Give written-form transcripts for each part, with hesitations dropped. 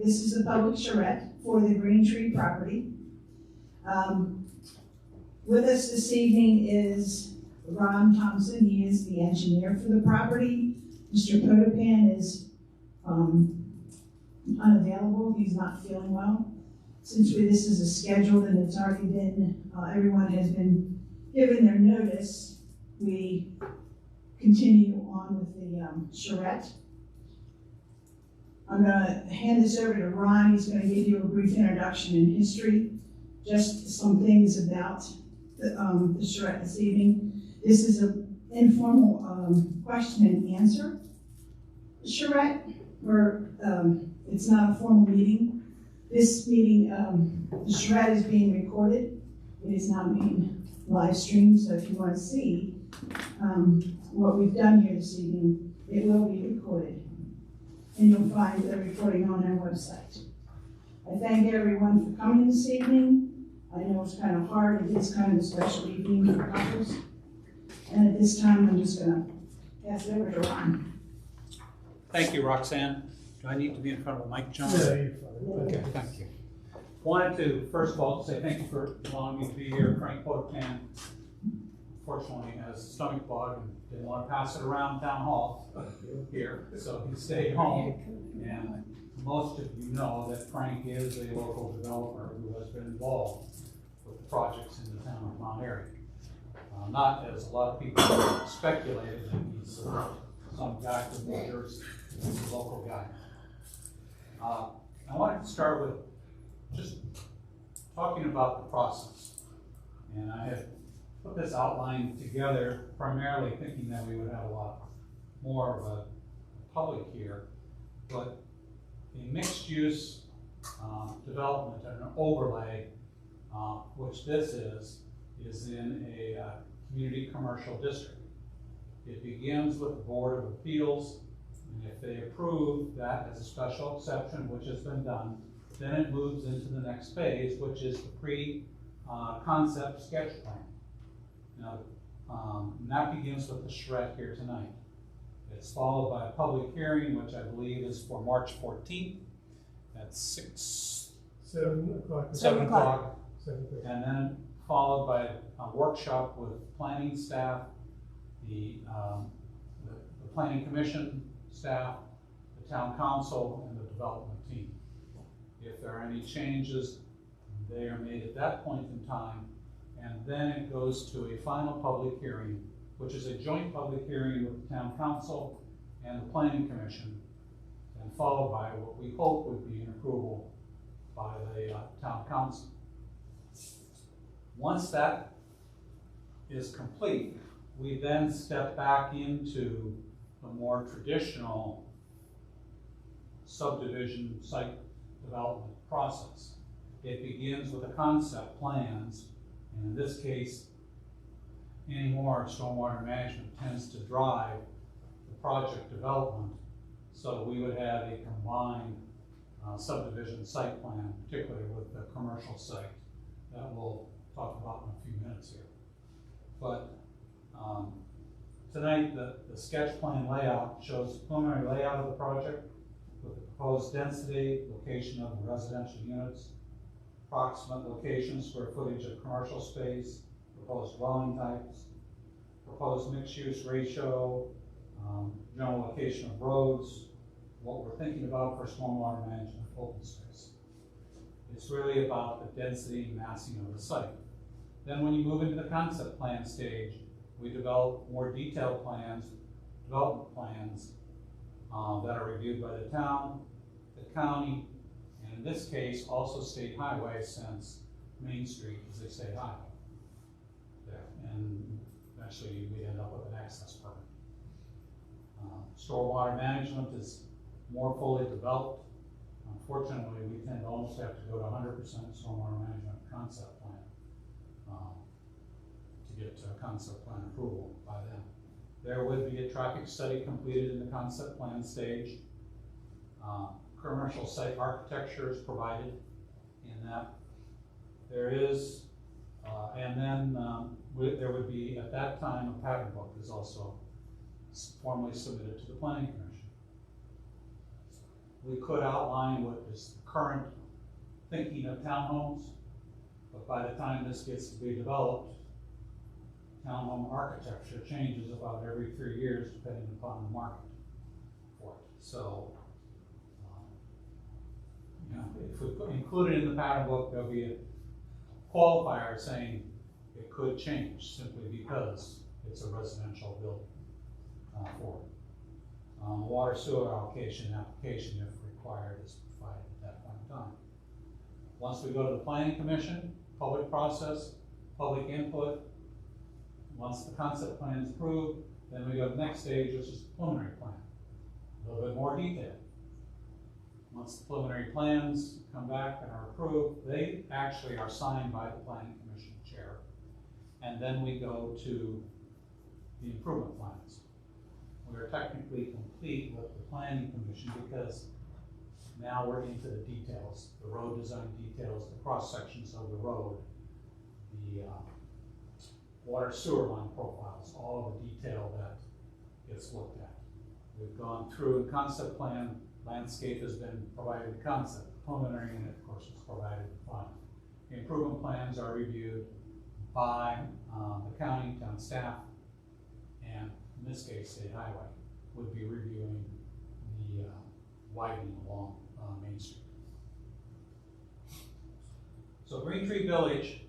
This is the public charrette for the GreenTree property. With us this evening is Ron Thompson. He is the engineer for the property. Mr. Potopan is unavailable. He's not feeling well. Since this is a scheduled and it's already been, everyone has been given their notice, we continue on with the charrette. I'm going to hand this over to Ron. He's going to give you a brief introduction in history, just some things about the charrette this evening. This is an informal question and answer charrette, where it's not a formal meeting. This meeting, the charrette is being recorded. It is now being live streamed, so if you want to see what we've done here this evening, it will be recorded. And you'll find the recording on our website. I thank everyone for coming this evening. I know it's kind of hard. It is kind of a special evening for couples. And at this time, I'm just going to pass it over to Ron. Thank you, Roxanne. Do I need to be in front of a mic, John? Yeah, you're fine. Okay, thank you. Wanted to, first of all, say thank you for allowing me to be here. Frank Potopan, fortunately, has a stomach bug and didn't want to pass it around town hall here, so he stayed home. And most of you know that Frank is a local developer who has been involved with the projects in the town of Mount Airy. Not as a lot of people speculated that he's some guy from New Jersey. He's a local guy. I wanted to start with just talking about the process. And I had put this outline together primarily thinking that we would have a lot more of a public here, but a mixed use development and an overlay, which this is in a community commercial district. It begins with the Board of Appeals, and if they approve that as a special exception, which has been done, then it moves into the next phase, which is the pre-concept sketch plan. Now, and that begins with the charrette here tonight. It's followed by a public hearing, which I believe is for March 14th at 7 o'clock. 7 o'clock. 7:30. And then followed by a workshop with planning staff, the planning commission staff, the town council, and the development team. If there are any changes, they are made at that point in time, and then it goes to a final public hearing, which is a joint public hearing with the town council and the planning commission, and followed by what we hope would be an approval by the town council. Once that is complete, we then step back into the more traditional subdivision site development process. It begins with the concept plans, and in this case, anymore stormwater management tends to drive the project development, so we would have a combined subdivision site plan, particularly with the commercial site that we'll talk about in a few minutes here. But tonight, the sketch plan layout shows the preliminary layout of the project with the proposed density, location of the residential units, approximate location, square footage of commercial space, proposed dwelling types, proposed mixed-use ratio, general location of roads, what we're thinking about for stormwater management, open space. It's really about the density and massing of the site. Then when you move into the concept plan stage, we develop more detailed plans, development plans that are reviewed by the town, the county, and in this case, also state highway, since Main Street is a state highway there. And eventually we end up with an access permit. Stormwater management is more fully developed. Unfortunately, we tend to almost have to go to 100% stormwater management concept plan to get to concept plan approval by then. There would be a traffic study completed in the concept plan stage. Commercial site architecture is provided in that. There is, and then there would be, at that time, a pattern book is also formally submitted to the planning commission. we could outline what is the current thinking of townhomes, but by the time this gets to be developed, townhome architecture changes about every 3 years depending upon the market for it. So, if we include it in the pattern book, there'll be a qualifier saying it could change simply because it's a residential building for it. Water sewer allocation application, if required, is provided at that point in time. Once we go to the planning commission, public process, public input, once the concept plan is approved, then we go to the next stage, which is the preliminary plan. A little bit more detail. Once the preliminary plans come back and are approved, they actually are signed by the planning commission chair. And then we go to the improvement plans. We are technically complete with the planning commission because now we're into the details, the road design details, the cross sections of the road, the water sewer line profiles, all of the detail that gets looked at. We've gone through the concept plan, landscape has been provided the concept, preliminary unit, of course, is provided the final. The improvement plans are reviewed by the county, town staff, and in this case, State Highway would be reviewing the widening along Main Street. So GreenTree Village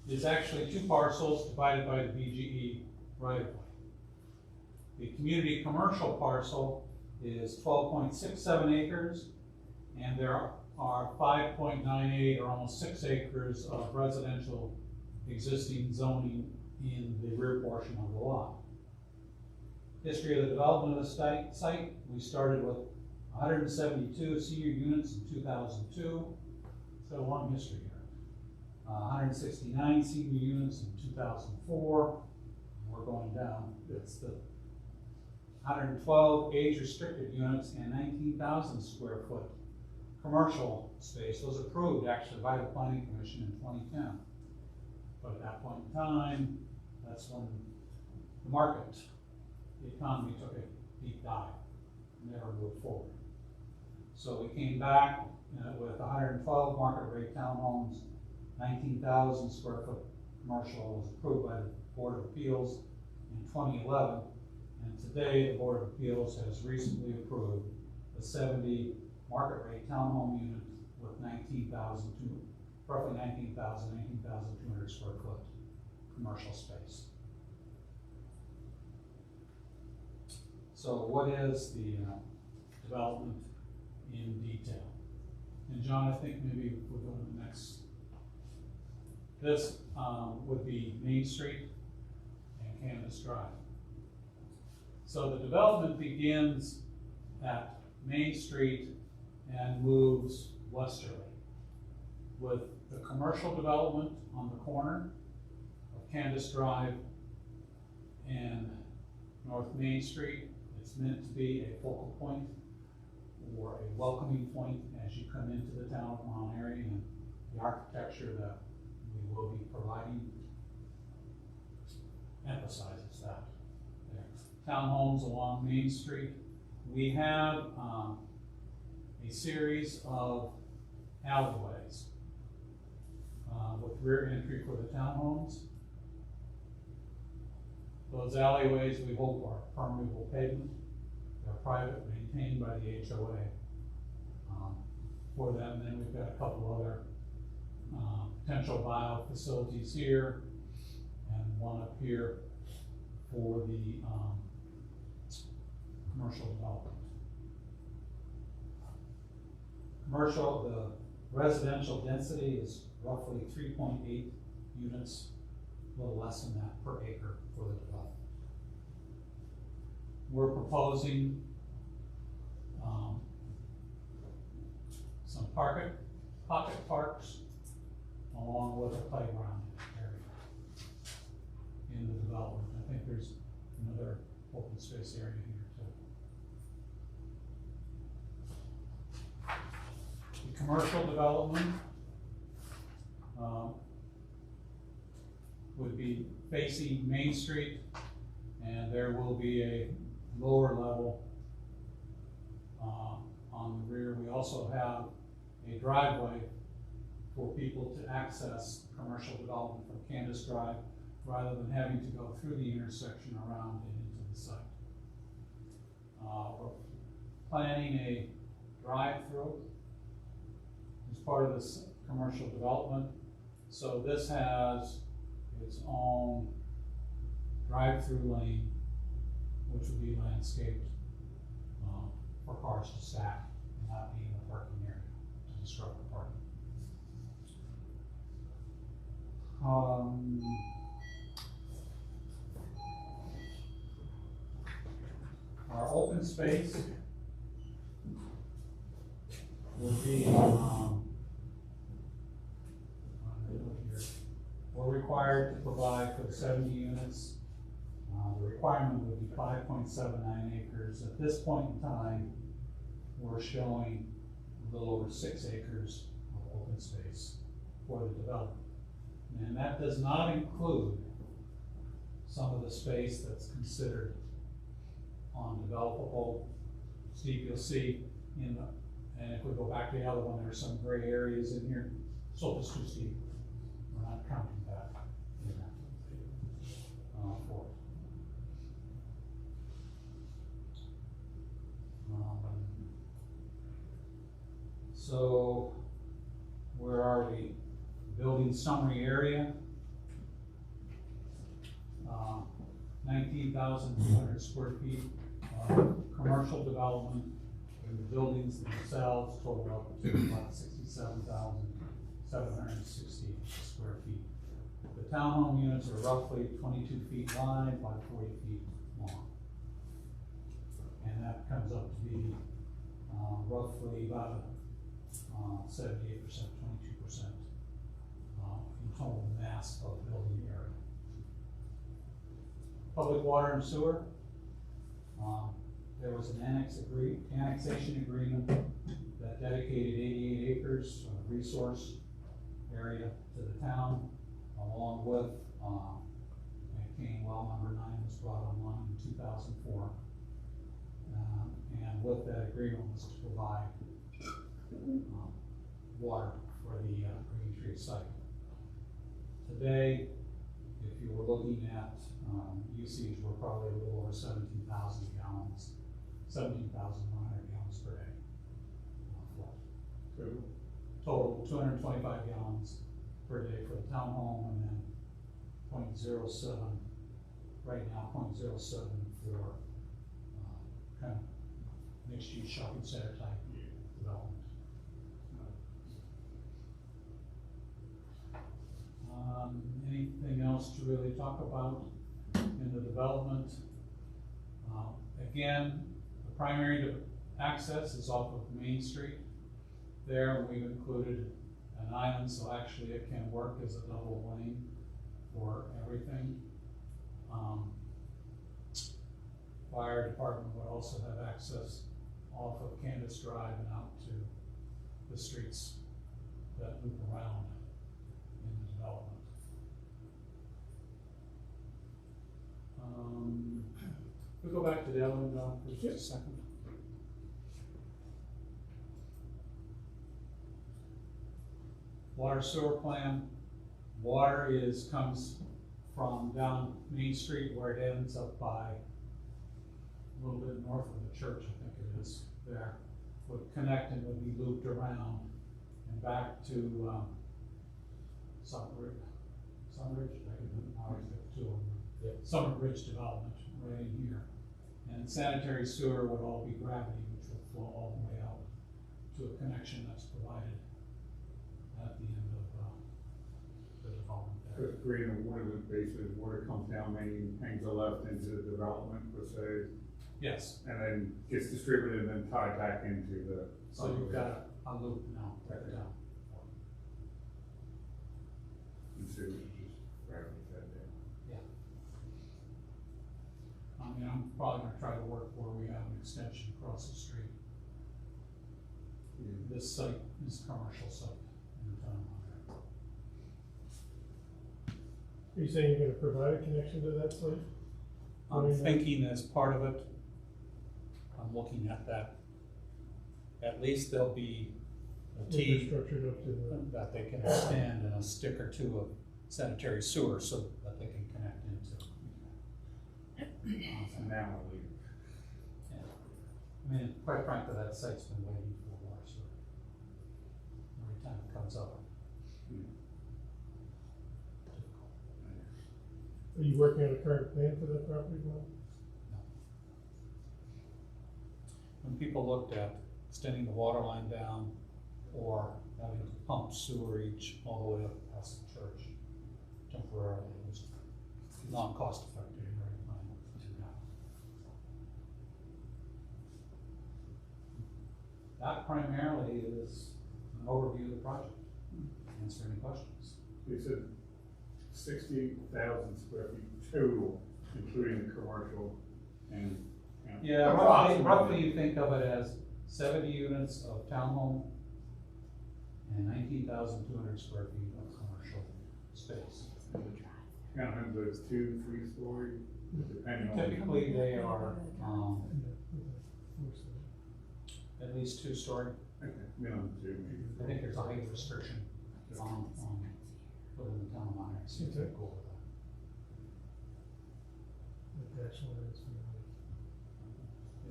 is actually 2 parcels divided by the BGE right-of-way. The community commercial parcel is 12.67 acres, and there are 5.98 or almost 6 acres of residential existing zoning in the rear portion of the lot. History of the development of the site, we started with 172 senior units in 2002, so a long history here. 169 senior units in 2004, we're going down. It's the 112 age-restricted units and 19,000 square foot commercial space was approved actually by the Planning Commission in 2010. But at that point in time, that's when the market, the economy took a deep dive, never moved forward. So we came back with 112 market rate townhomes, 19,000 square foot commercial was approved by the Board of Appeals in 2011. And today, the Board of Appeals has recently approved the 70 market rate townhome unit with roughly 19,200 square foot commercial space. So what is the development in detail? And John, I think maybe we'll go to the next. This would be Main Street and Candace Drive. So the development begins at Main Street and moves westerly with the commercial development on the corner of Candace Drive and North Main Street. It's meant to be a focal point or a welcoming point as you come into the town of Mount Airy, and the architecture that we will be providing emphasizes that. Townhomes along Main Street. We have a series of alleyways with rear entry for the townhomes. Those alleyways we hope are permeable pavement. They're private, maintained by the HOA for them. And then we've got a couple other potential bio facilities here and one up here for the commercial development. The residential density is roughly 3.8 units, a little less than that per acre for the development. We're proposing some pocket parks along with a playground area in the development. I think there's another open space area here too. The commercial development would be facing Main Street, and there will be a lower level on the rear. We also have a driveway for people to access commercial development from Candace Drive, rather than having to go through the intersection around and into the site. We're planning a drive-through as part of this commercial development. So this has its own drive-through lane, which will be landscaped for cars to stack and not be in the parking area to disrupt the parking. Our open space will be, we're required to provide for 70 units. The requirement would be 5.79 acres. At this point in time, we're showing a little over 6 acres of open space for the development. And that does not include some of the space that's considered undevelopable. Steve, you'll see in the, and if we go back to the other one, there are some gray areas in here. So it's too steep. We're not counting that in that for it. So where are we? Building summary area. 19,200 square feet of commercial development, and the buildings themselves total up to about 67,760 square feet. The townhome units are roughly 22 feet wide by 40 feet long. And that comes up to be roughly about 78%, 22% in total mass of building area. Public water and sewer. There was an annexation agreement that dedicated 88 acres of resource area to the town, along with Kane Well number 9 was brought online in 2004. And with that agreement was to provide water for the GreenTree site. Today, if you were looking at usage, we're probably a little over 17,000 gallons, 17,100 gallons per day. Total 225 gallons per day for the townhome, and then 0.07, right now 0.07 for kind of mixed use shopping center type development. Anything else to really talk about in the development? Again, the primary access is off of Main Street. There we've included an island, so actually it can work as a double lane for everything. Fire department would also have access off of Candace Drive and out to the streets that loop around in the development. We'll go back to the other one for just a second. Water sewer plan. Water comes from down Main Street where it ends up by a little bit north of the church, I think it is there. Would connect and would be looped around and back to Summit Ridge, Summit Ridge development right in here. And sanitary sewer would all be gravity, which will flow all the way out to a connection that's provided at the end of the development there. Because green and water loop bases, water comes down Main, hangs a left into the development per se. Yes. And then gets distributed and then tied back into the. So you've got a loop now right down. And so it's just gravity fed there. Yeah. I mean, I'm probably gonna try to work where we have an extension across the street. Yeah. This site is a commercial site in the town. Are you saying you're gonna provide a connection to that site? I'm thinking as part of it, I'm looking at that at least there'll be a T Infrastructure up to the, that they can extend and a stick or two of sanitary sewer so that they can connect into. And now we'll leave. Yeah. I mean, quite frankly, that site's been waiting for water sewer. Every time it comes up. are you working on a current plan for that property, Bob? When people looked at extending the water line down or having to pump sewerage all the way up past the church temporarily, it was not cost effective in very plan to do that. That primarily is an overview of the project. Answer any questions. You said 60,000 square feet total, including the commercial and. Yeah, roughly you think of it as 70 units of townhome and 19,200 square feet of commercial space. Townhomes, those 2, 3-story, depending on. Typically, they are at least 2-story. Okay, minimum 2 maybe. I think there's a height restriction on within the town of Monterey, so you cool with that. The actual is,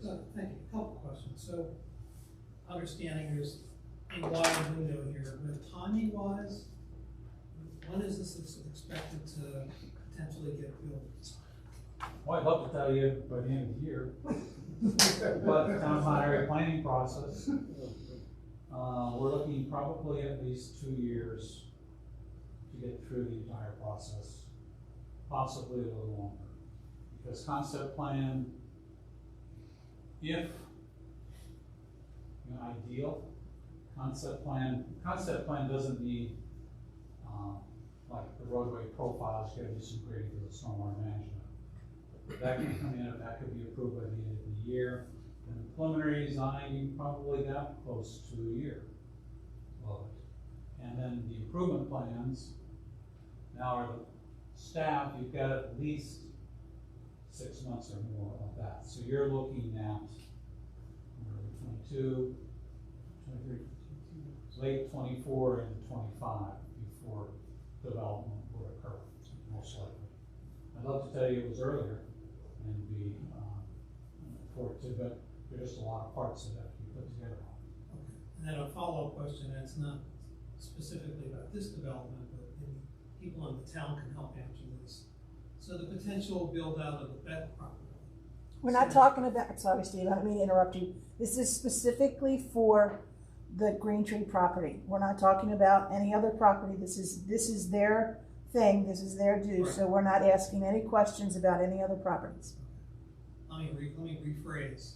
So, thank you. A couple questions. So, understanding there's a wide window here, but timing wise, when is this expected to potentially get built? Well, I'd love to tell you by the end of the year, but the town of Monterey planning process, we're looking probably at least 2 years to get through the entire process, possibly a little longer. Because concept plan, if ideal, concept plan doesn't need, like the roadway profiles, you gotta do some grading for the stormwater management. That can come in, that could be approved by the end of the year. And the preliminary design, you probably got close to a year of it. And then the improvement plans, now are the staff, you've got at least 6 months or more of that. So you're looking at 22, 23, late 24 and 25 before development would occur, most likely. I'd love to tell you it was earlier and be forward to, but there's just a lot of parts that have to be put together. Okay. And then a follow-up question, and it's not specifically about this development, but maybe people in the town can help answer this. So the potential build out of the Beck property. We're not talking about, sorry Steve, I don't mean to interrupt you. This is specifically for the GreenTree property. We're not talking about any other property. This is their thing, this is their due, so we're not asking any questions about any other properties. Let me rephrase.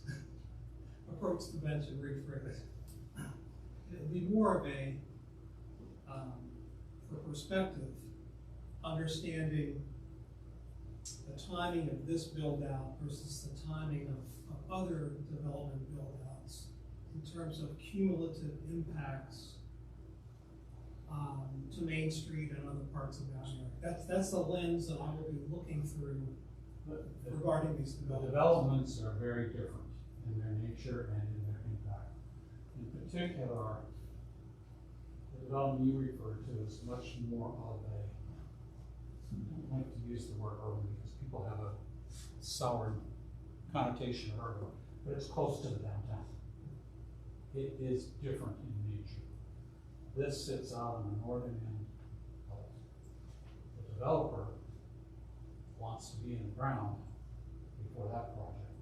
Approach the bench and rephrase. It'd be more of a, for perspective, understanding the timing of this build out versus the timing of other development build outs in terms of cumulative impacts to Main Street and other parts of Downey. That's the lens that I will be looking through regarding these The developments. developments are very different in their nature and in their impact. In particular, the development you refer to is much more of a, I don't like to use the word urban because people have a sour connotation of urban, but it's close to the downtown. It is different in nature. This sits out on the northern end of it. The developer wants to be in the ground before that project.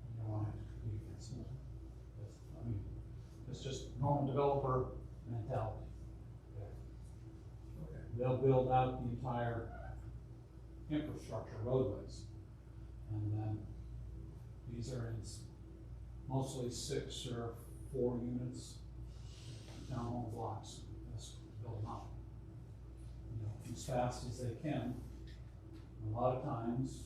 You don't want to have to compete against it. I mean, it's just normal developer mentality. Okay. They'll build out the entire infrastructure, roadways. And then these are in mostly 6 or 4 units, townhome blocks. That's built up, as fast as they can. A lot of times,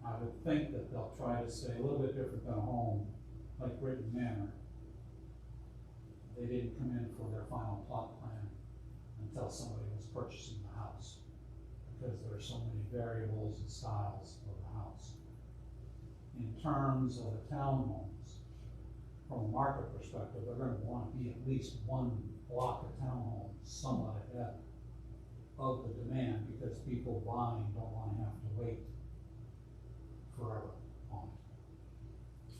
I would think that they'll try to stay a little bit different than a home, like Britton Manor. They didn't come in for their final plot plan until somebody was purchasing the house, because there are so many variables and styles of the house. in terms of the townhomes, from a market perspective, they're gonna wanna be at least one block of townhomes somewhat ahead of the demand, because people buying don't wanna have to wait forever on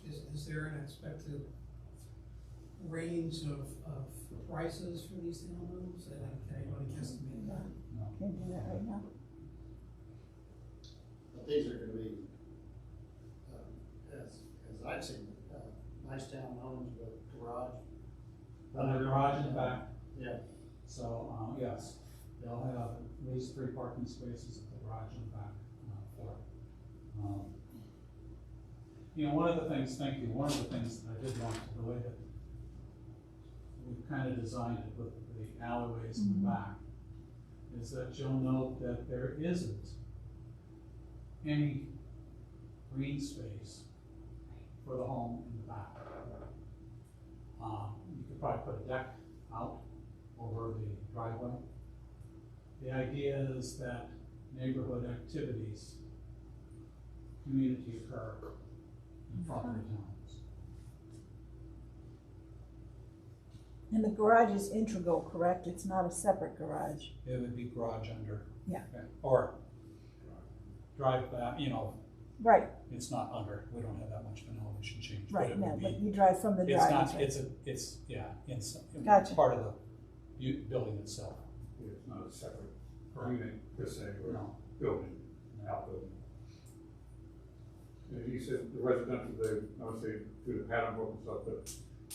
it. Is there an expected range of prices for these townhomes, and can anybody guesstimate that? No. Can't do that right now. But these are gonna be, as I've seen, nice townhomes with garage. And the garage in the back, Yeah, so, yes, they'll have at least 3 parking spaces at the garage in the back, for it. You know, one of the things that I did want to, the way that we've kind of designed it with the alleyways in the back, is that you'll note that there isn't any green space for the home in the back. You could probably put a deck out over the driveway. The idea is that neighborhood activities, community occur in front of the towns. And the garage is integral, correct? It's not a separate garage. It would be garage under. Yeah. Okay. Or drive back, you know, Right, it's not under, we don't have that much of an elevation change. right, it no, would but be, you drive from the it's drive. not, right. it's, yeah, Gotcha. part of the building itself. It's not a separate unit per se, or No. building, outbuilding. And you said the residential, I would say through the pattern book and stuff, but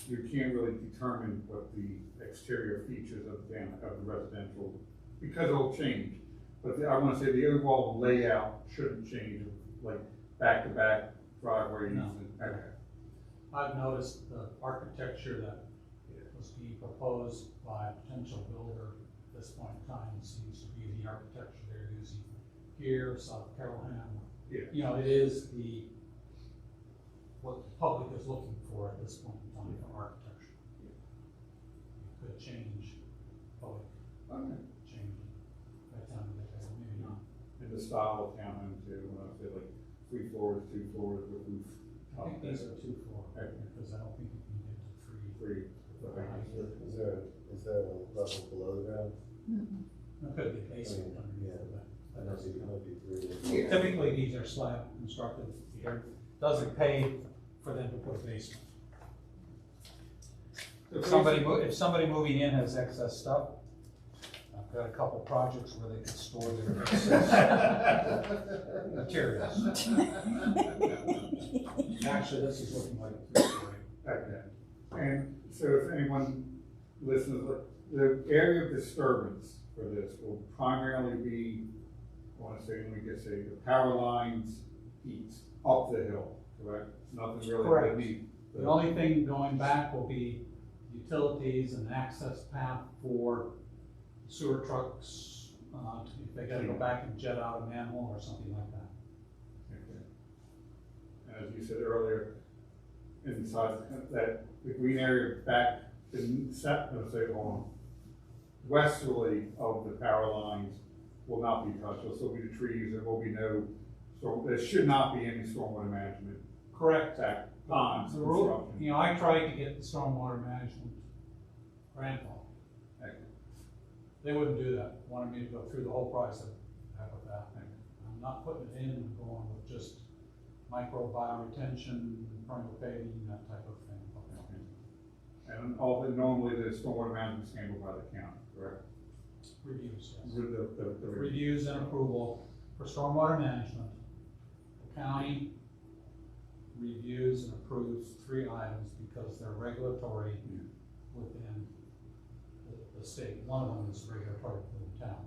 you can't really determine what the exterior features of the residential, because it'll change. But I wanna say the overall layout shouldn't change, like back-to-back driveways No. and, okay. I've noticed the architecture that was being proposed by a potential builder at this point in time seems to be the architecture they're using here, South Carolina. Yeah. You know, it is what the public is looking for at this point in time for architecture. It could change, public Okay. changing by the time we get there, maybe not. And the style of townhome too, when I say like 3 floors, 2 floors with roof. I think these are 2-4, Okay. because I don't think you can get to 3. 3. Okay. Is there a level below the ground? Mm-mm. It could be a basement underneath it, but I that know doesn't it count. might be 3. Typically, these are slab constructed here, doesn't pay for them to put a basement. If somebody moving in has excess stuff, I've got a couple projects where they can store their excess materials. Actually, this is looking like a 3-story. Okay. And so if anyone listens, the area of disturbance for this will primarily be, I want to say, let me just say, the power lines east, up the hill, correct? Nothing really Correct. beneath. The only thing going back will be utilities and access path for sewer trucks, if they gotta go back and jet out a manhole or something like that. Okay. As you said earlier, inside that, the green area back, on westerly of the power lines will not be touched. There'll still be the trees, there will be no, there should not be any stormwater management. Correct. Back ponds, The rule, construction. you know, I tried to get the stormwater management grandfather. Okay. They wouldn't do that, wanted me to go through the whole process with that. I'm not putting it in and going with just microbiome retention, permeable paving, that type of thing. And all the, normally the stormwater management is handled by the county, correct? Reviews, yes. With the Reviews and approval for stormwater management. The county reviews and approves 3 items because they're regulatory within the state. One of them is regulatory within the town.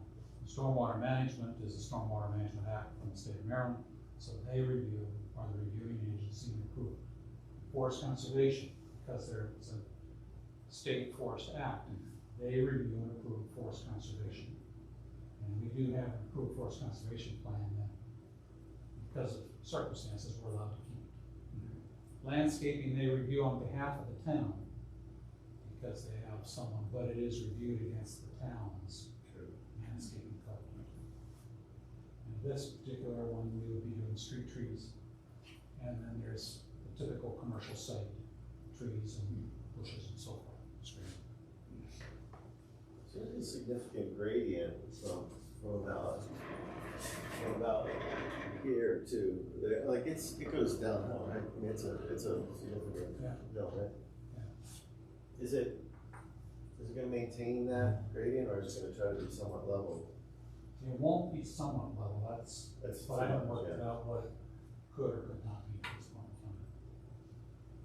Stormwater management is the Stormwater Management Act from the state of Maryland, so they review, are the reviewing agency and approve. Forest conservation, because it's a state forest act, they review and approve forest conservation. And we do have an approved forest conservation plan that, because of circumstances, we're allowed to keep. Landscaping, they review on behalf of the town, because they have someone, but it is reviewed against the town's landscaping code. And this particular one, we would be doing street trees and then there's the typical commercial site, trees and bushes and so forth. Screen. So there's a significant gradient from about here to, like, it goes downhill, right? I mean, it's a significant Yeah. hill, right? Yeah. Is it gonna maintain that gradient, or is it gonna try to be somewhat level? It won't be somewhat level, that's, but I haven't worked it out what could or could not be at this point in time.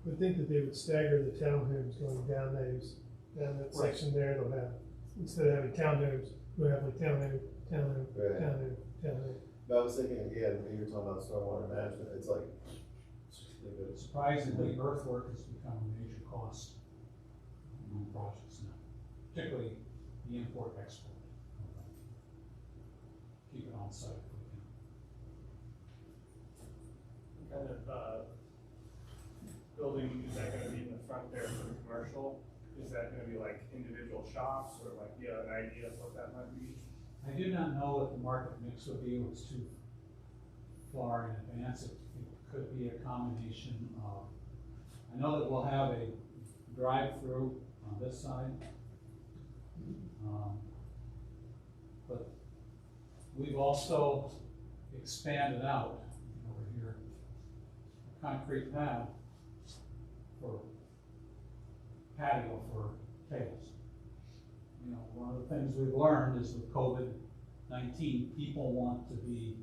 I would think that they would stagger the townhomes going down that section there, they'll have, instead of having townhomes, we'll have like townhome, Right. townhome. But I was thinking, yeah, when you were talking about stormwater management, it's like, Surprisingly, earthwork has become a major cost on projects now, particularly the import-export. Keep it on site if we can. What kind of, building is that gonna be in the front there for the commercial? Is that gonna be like individual shops, or like, you have an idea of what that might be? I do not know what the market mix would be, it's too far in advance. It could be a combination of, I know that we'll have a drive-through on this side. But we've also expanded out over here, a concrete pad for patio for tables. You know, one of the things we've learned is with COVID-19, people want to be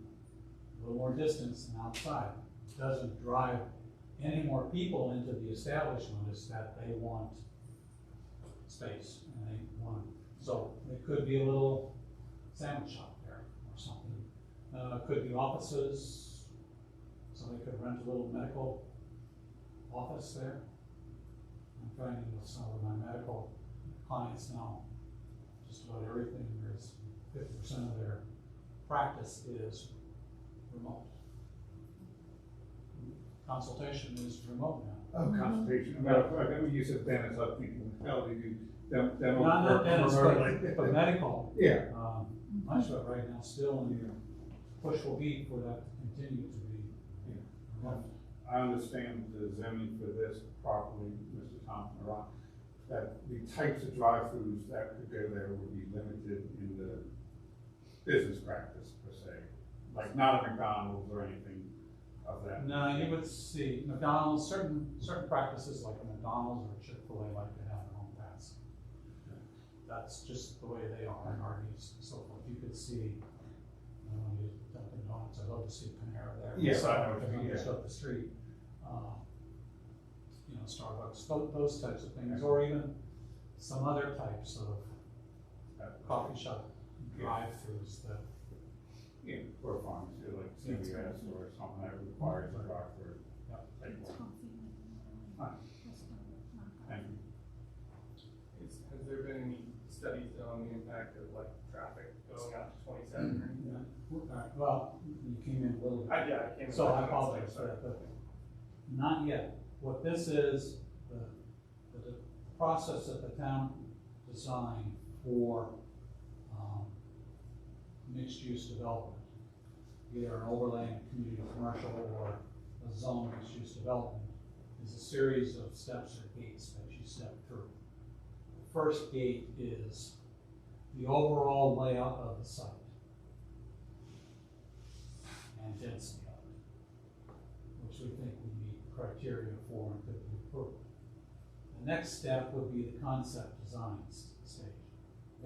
a little more distance and outside. It doesn't drive any more people into the establishment, it's that they want space and they want, so it could be a little sandwich shop there or something. It could be offices, somebody could rent a little medical office there. I'm finding with some of my medical clients now, just about everything, there's 50% of their practice is remote. Consultation is remote now. Oh, consultation, I mean, you said dentists, I think, hell, they do, dental. Not dentists, remotely. but medical. Yeah. Much of it right now still, and the push will be for that to continue to be remote. I understand the zoning for this properly, Mr. Thompson, or Ron, that the types of drive-throughs that could go there would be limited in the business practice per se, like not a McDonald's or anything of that. No, you would see McDonald's, certain practices like a McDonald's or a Chick-fil-A like to have their own paths. That's just the way they are, and Arby's and so forth. You could see, you Dunkin' Donuts, I'd love to see Panera there. Yes, I know Beside, what you mean, just yeah. up the street. You know, Starbucks, those types of things, or even some other types of coffee shop drive-throughs that. Yeah, or pharmacy, like CVS or something that requires a drive-through. Yep. Fine. Thank you. Has there been any studies on the impact of like traffic going out to 27 or anything? Well, you came in a little bit. Yeah, I came. So I apologize for that, but not yet. What this is, the process that the town designed for mixed-use development, either an overlay in community commercial or a zone mixed-use development, is a series of steps or gates that you step through. The first gate is the overall layout of the site and density of it, which we think would meet criteria for and could be approved. The next step would be the concept design stage.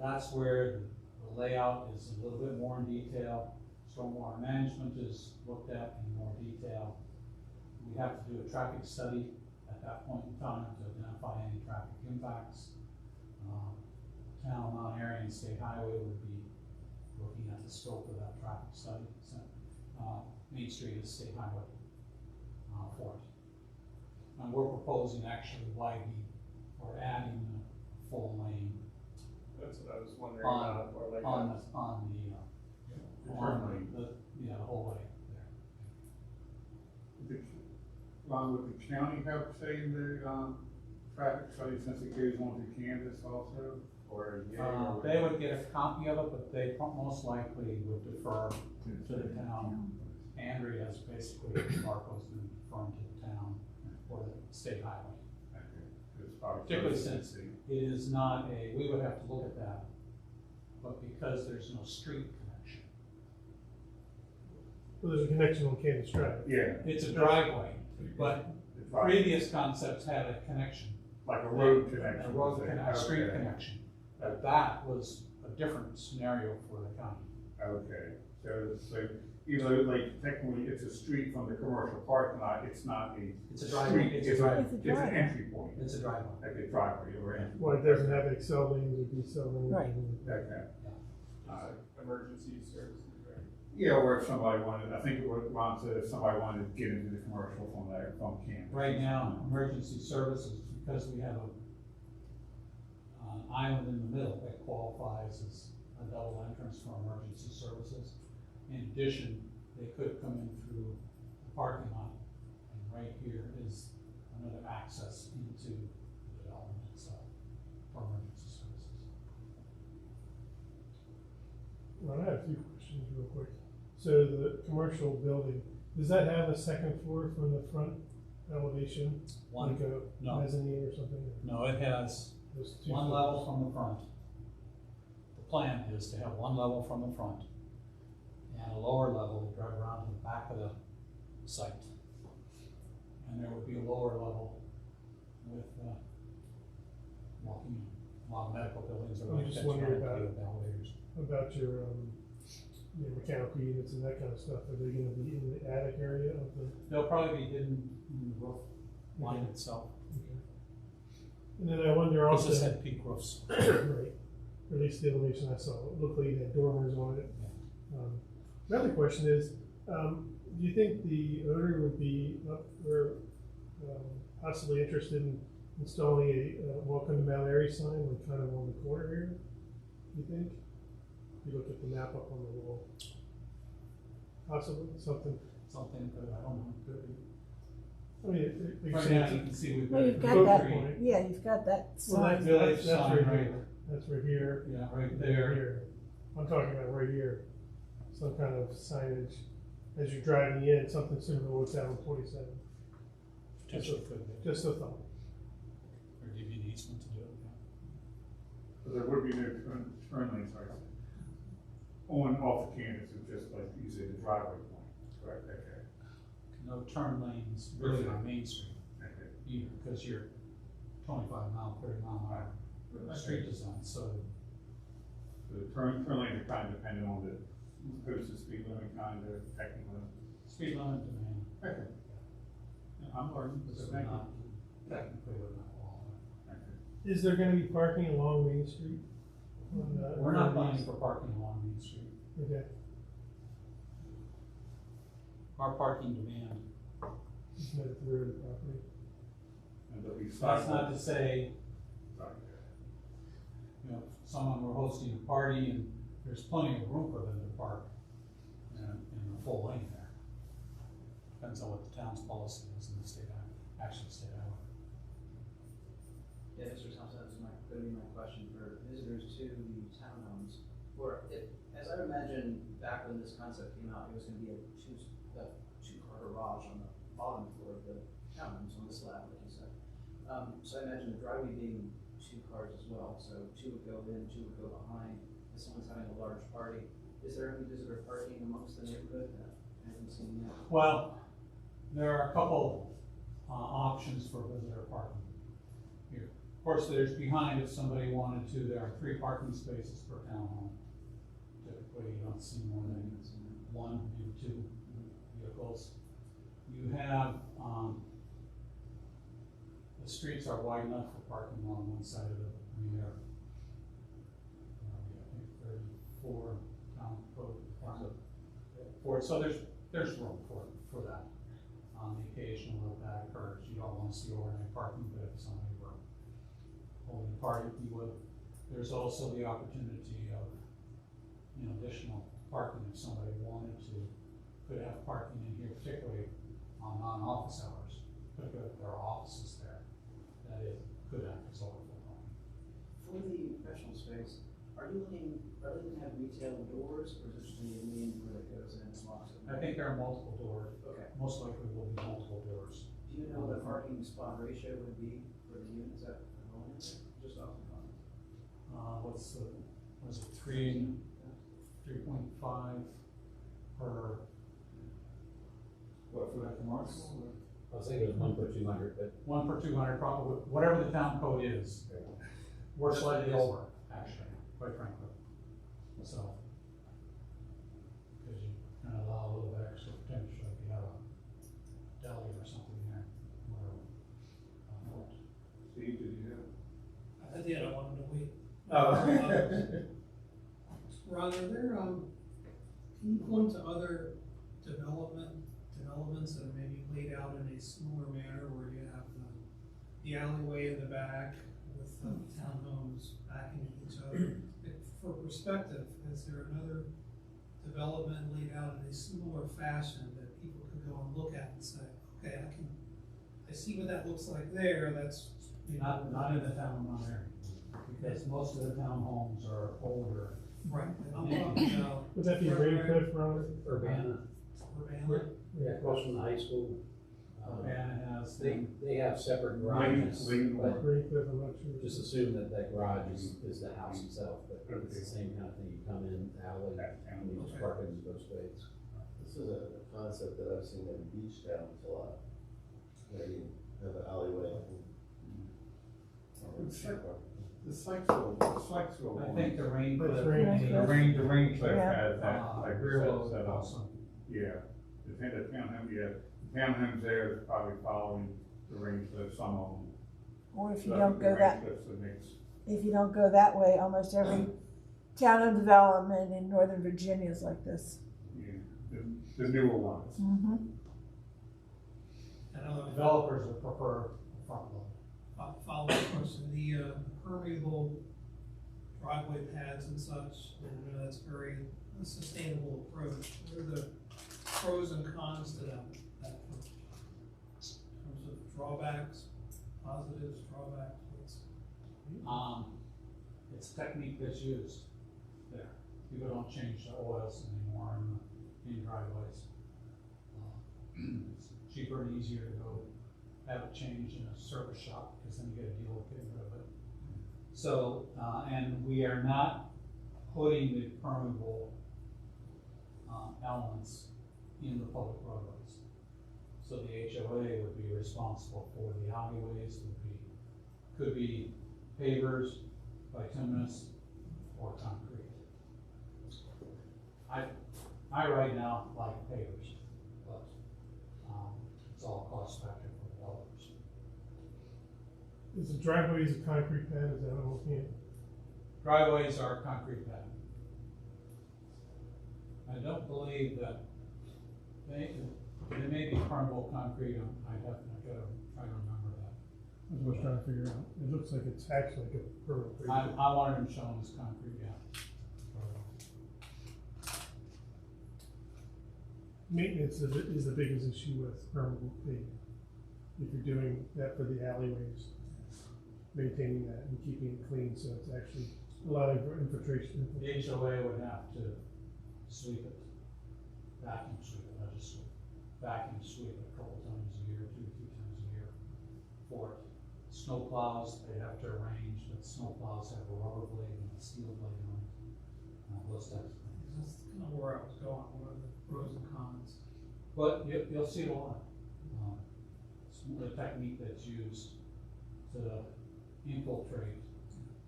That's where the layout is a little bit more in detail. Stormwater management is looked at in more detail. We have to do a traffic study at that point in time to identify any traffic impacts. Town, Mount Airy, and State Highway would be looking at the scope of that traffic study. So, Main Street is State Highway for it. And we're proposing actually widening or adding a full lane That's what I was wondering on, about, or like. on the whole way there. Ron, would the county have say in the, traffic study since it goes on to Canvas also, or? They would get a copy of it, but they most likely would defer to the town. Andrea has basically, Marco's been referring to the town or the state highway. Okay. It's probably Particularly closer to the since city. it is not a, we would have to look at that, but because there's no street connection. Well, there's a connection on Candace Drive. Yeah. It's a driveway, but It's probably previous concepts had a connection. like a road connection. A road connection, a street Okay. connection. But that was a different scenario for the county. Okay, so even though like technically it's a street from the commercial parking lot, it's not a It's a driveway, street, it's a it's driveway, It's a it's an driveway. entry point, it's a driveway. like a driveway or entry. Well, it doesn't have Excel lanes or decel lanes. Right. Okay. Emergency services, right? Yeah, or if somebody wanted, I think it would want to, if somebody wanted to get into the commercial from there, from campus. Right now, emergency services, because we have an island in the middle that qualifies as a double entrance for emergency services. In addition, they could come in through the parking lot, and right here is another access into the development itself for emergency services. Well, I have a few questions real quick. So the commercial building, does that have a second floor from the front elevation? One, Like a no. mezzanine or something? no, it has Those two one floors? level from the front. The plan is to have one level from the front and a lower level to drive around to the back of the site. And there would be a lower level with walking, a lot of medical buildings are I'm like just that, wondering with about- elevators. About your, mechanical units and that kind of stuff, are they gonna be in the attic area of the? They'll probably be hidden in the roof line Okay. itself, Okay. And then I wonder because also. this had peak roofs. Right, or at least the elevation I saw, it looked like it had dormers on it. Another question is, do you think the owner would be up for, possibly interested in installing a welcome to Mount Airy sign, like kind of on the corner here? You think? If you look at the map up on the wall. Possibly, something, Something that I don't know, could be. I mean, it Right makes now, sense. you can see we've got. Well, a you've got Oak that, Tree. yeah, you've got that Well, sign. Village that's sign right right- here, that's right here. Yeah, right Right there. here. I'm talking about right here, some kind of signage as you're driving in, something similar to what's out on 47. Potentially could be, Just a thought. or give you an easement to do it, yeah. But there would be no turn lanes, right? On, off the campus, it's just like you say, the driveway point, correct, okay, No turn lanes really on Main Street okay. either, because you're 25 mile, 30 mile an hour street design, so So the turn lanes are kind of dependent on the posted speed limit, kind of technically. speed limit demand. Okay. Yeah, I'm learning, This so is thank you. not, technically would not qualify. Okay. Is there gonna be parking along Main Street? We're not planning for parking along Main Street. Okay, Our parking demand, just met at the rear of the property. And there'll be that's not sidewalks. to say, Sorry. you know, if someone were hosting a party and there's plenty of room for them to park in a full lane there. Depends on what the town's policy is in the state, actually state highway. Yeah, Mr. Thompson, that's gonna be my question for visitors to the townhomes. Or as I imagine, back when this concept came out, it was gonna be a two-car garage on the bottom floor of the townhomes on the slab, like you said. So I imagine the driveway being two cars as well, so two would go in, two would go behind. If someone's having a large party, is there any visitor parking amongst the neighborhood? I haven't seen that. Well, there are a couple options for visitor parking here. Of course, there's behind if somebody wanted to, there are 3 parking spaces per townhome. Typically, you don't see more than 1, maybe 2 vehicles. You have, the streets are wide enough for parking along one side of it. I mean, they're, I think 34 town code. So there's room for that. On the occasional where that occurs, you don't want to see overnight parking, but if somebody were holding a party, you would. There's also the opportunity of, additional parking if somebody wanted to, could have parking in here, particularly on non-office hours. Particularly if there are offices there, that it could act as overflow parking. For the professional space, are you looking to have retail doors, or is it just gonna be a main door that goes in and locks it? I think there are multiple doors, Okay. most likely will be multiple doors. Do you know what the parking spot ratio would be for the units at the home? Just off the top. Was it 3.5 per, What, for that commercial? I was thinking it was 1 per 200, but 1 per 200, probably, whatever the town code is. We're slightly over, actually, quite frankly. So, because you kind of allow a little bit extra potential if you have a deli or something there. Steve, did you have? I did, I wanted to wait. Oh. Ron, are there, can you point to other developments that are maybe laid out in a similar manner where you have the alleyway in the back with townhomes backing each other? For perspective, is there another development laid out in a similar fashion that people could go and look at and say, okay, I see what that looks like there, that's. Not in the town area, because most of the townhomes are older. Right, I'm talking about. Would that be Greencliff Road? Urbana, Urbana. yeah, across from the high school. Urbana has, They have separate garages, Lane but Greencliff, I'm not sure. just assume that garage is the house itself, but it's the same kind of thing, you come in, alley, and you just park in both ways. This is a concept that I've seen in beach towns a lot, where you have an alleyway. The Sykesville I think the rain. That's the rain cliff Yeah. has that, like rear set load up. also. Yeah, the townhomes there is probably following the rain cliff, some of them. Or if you So don't the go rain that, cliff's the mix. if you don't go that way, almost every town and development in Northern Virginia is like this. Yeah, the newer ones. Mm-hmm. Developers would prefer front load. Follow-up question, the permeable driveway pads and such, and that's very a sustainable approach. What are the pros and cons to that approach? In terms of drawbacks, positives, drawbacks, It's a technique that's used there. People don't change the oils anymore in driveways. It's cheaper and easier to go have it changed in a service shop, because then you get a deal with getting rid of it. So, and we are not putting the permeable elements in the public roadways. So the HOA would be responsible for the alleyways, could be pavers, bituminous, or concrete. I right now like pavers, but it's all cost factor for developers. Is the driveways a concrete pad, is that what I'm looking at? Driveways are concrete pad. I don't believe that they may be permeable concrete. I gotta try to remember that. That's what I was trying to figure out. It looks like it's actually like a permanent. I wanted them shown as concrete, yeah. Maintenance is the biggest issue with permeable paving. If you're doing that for the alleyways, maintaining that and keeping it clean, so it's actually allowing for infiltration. The HOA would have to sweep it, vacuum sweep it, not just sweep, vacuum sweep it a couple times a year, 2 or 3 times a year for it. Snow plows, they have to arrange that snow plows have a rubber blade and a steel blade on it, those types of things. that's kind of where I was going, what are the pros and cons? But you'll see it a lot. It's the technique that's used to infiltrate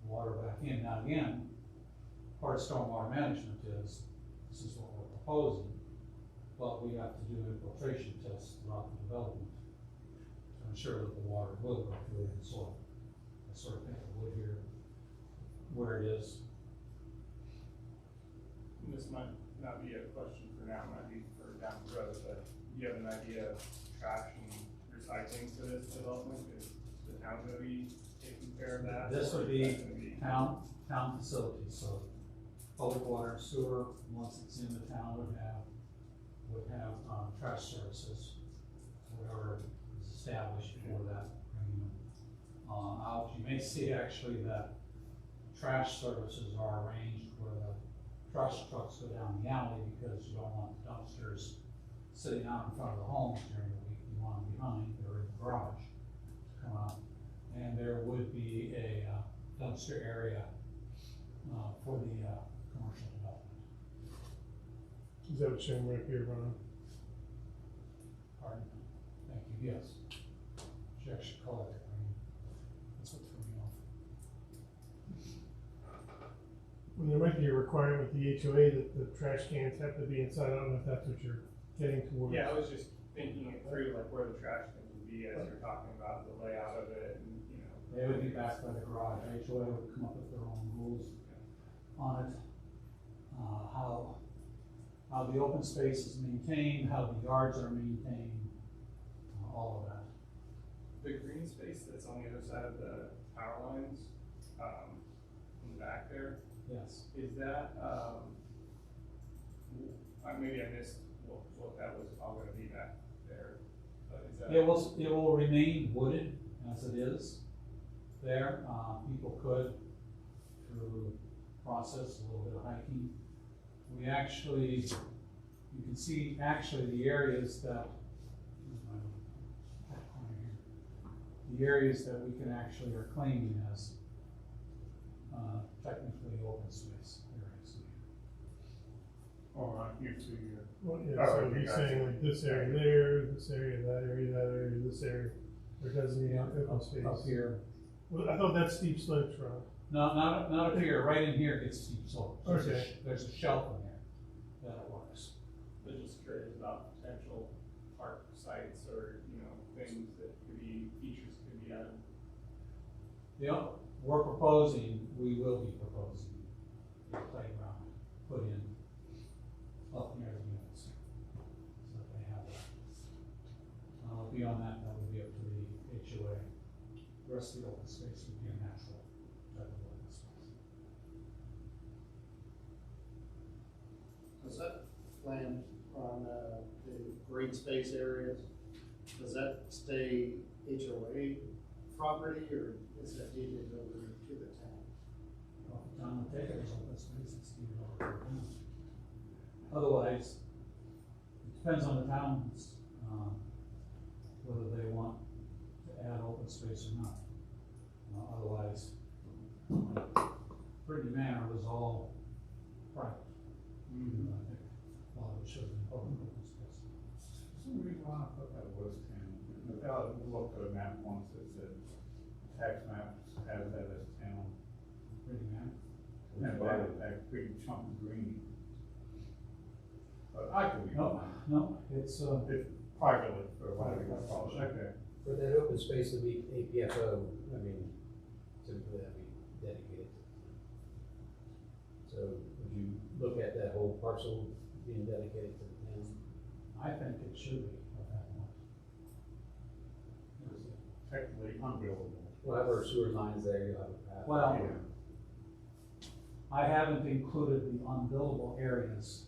water back in. Now again, part of stormwater management is, this is what we're proposing, but we have to do infiltration tests throughout the development to ensure that the water will go through the soil. I sort of think of wood here, where it is. And this might not be a question for now, might be for down the road, but do you have an idea of trash and recycling for this development? Is the town gonna be taking care of that? This would Or is be that gonna town facilities, so public water and sewer, once it's in the town, would have trash services, whatever is established before that, bringing them out. You may see actually that trash services are arranged where the trash trucks go down the alley, because you don't want the dumpsters sitting out in front of the homes during the week. You want them behind, they're in the garage to come out. And there would be a dumpster area for the commercial development. Is that what's shown right here, Ron? Pardon? Thank you, yes. She actually called it green. That's what threw me off. Well, there might be a requirement with the HOA that the trash cans have to be inside. I don't know if that's what you're getting towards. Yeah, I was just thinking it through, like where the trash cans would be as you're talking about the layout of it and, you know. They would be back by the garage. HOA would come up with their own rules on it. How the open space is maintained, how the yards are maintained, all of that. The green space that's on the other side of the power lines, in the back there, Yes. is that, maybe I missed what that was all gonna be back there, but is that? It will remain wooded as it is there. People could, through process, a little bit of hiking. We actually, you can see actually the areas that, the areas that we can actually are claiming as technically open space areas. Oh, I can't see Well, yeah, Oh, so okay, he's gotcha. saying like this area there, this area, that area, that area, this area, or designated open space. Up here. Well, I thought that's steep slopes, Ron. No, not up here, right in here gets steep slopes. Okay. There's a shelf in there that works. I'm just curious about potential park sites or, you know, things that could be, features could be added. We're proposing, we will be proposing a playground put in up near the units. So that they have that. Beyond that, that would be up to the HOA. The rest of the open space would be a natural type of open space. Does that plan on the green space areas, does that stay HOA property or is that deeded over to the town? Well, if the town would take it as open space, it's deeded over to the town. Otherwise, it depends on the towns, whether they want to add open space or not. Otherwise, Brittany Manor was all private. I think a lot of it should have been public open space. For some reason, I thought that was 10. I looked at a map once that said, tax maps has that as town. Brittany Manor? And that big chunk of green. But I could be No, wrong. no, it's, It's privately, or whatever you call it. Okay. For that open space to be APFO, I mean, typically that'd be dedicated. So would you look at that whole parcel being dedicated to the town? I think it should be at that point. Technically unbuildable. We'll have our sewer lines there, you'll have a path. Well, Yeah. I haven't included the unbuildable areas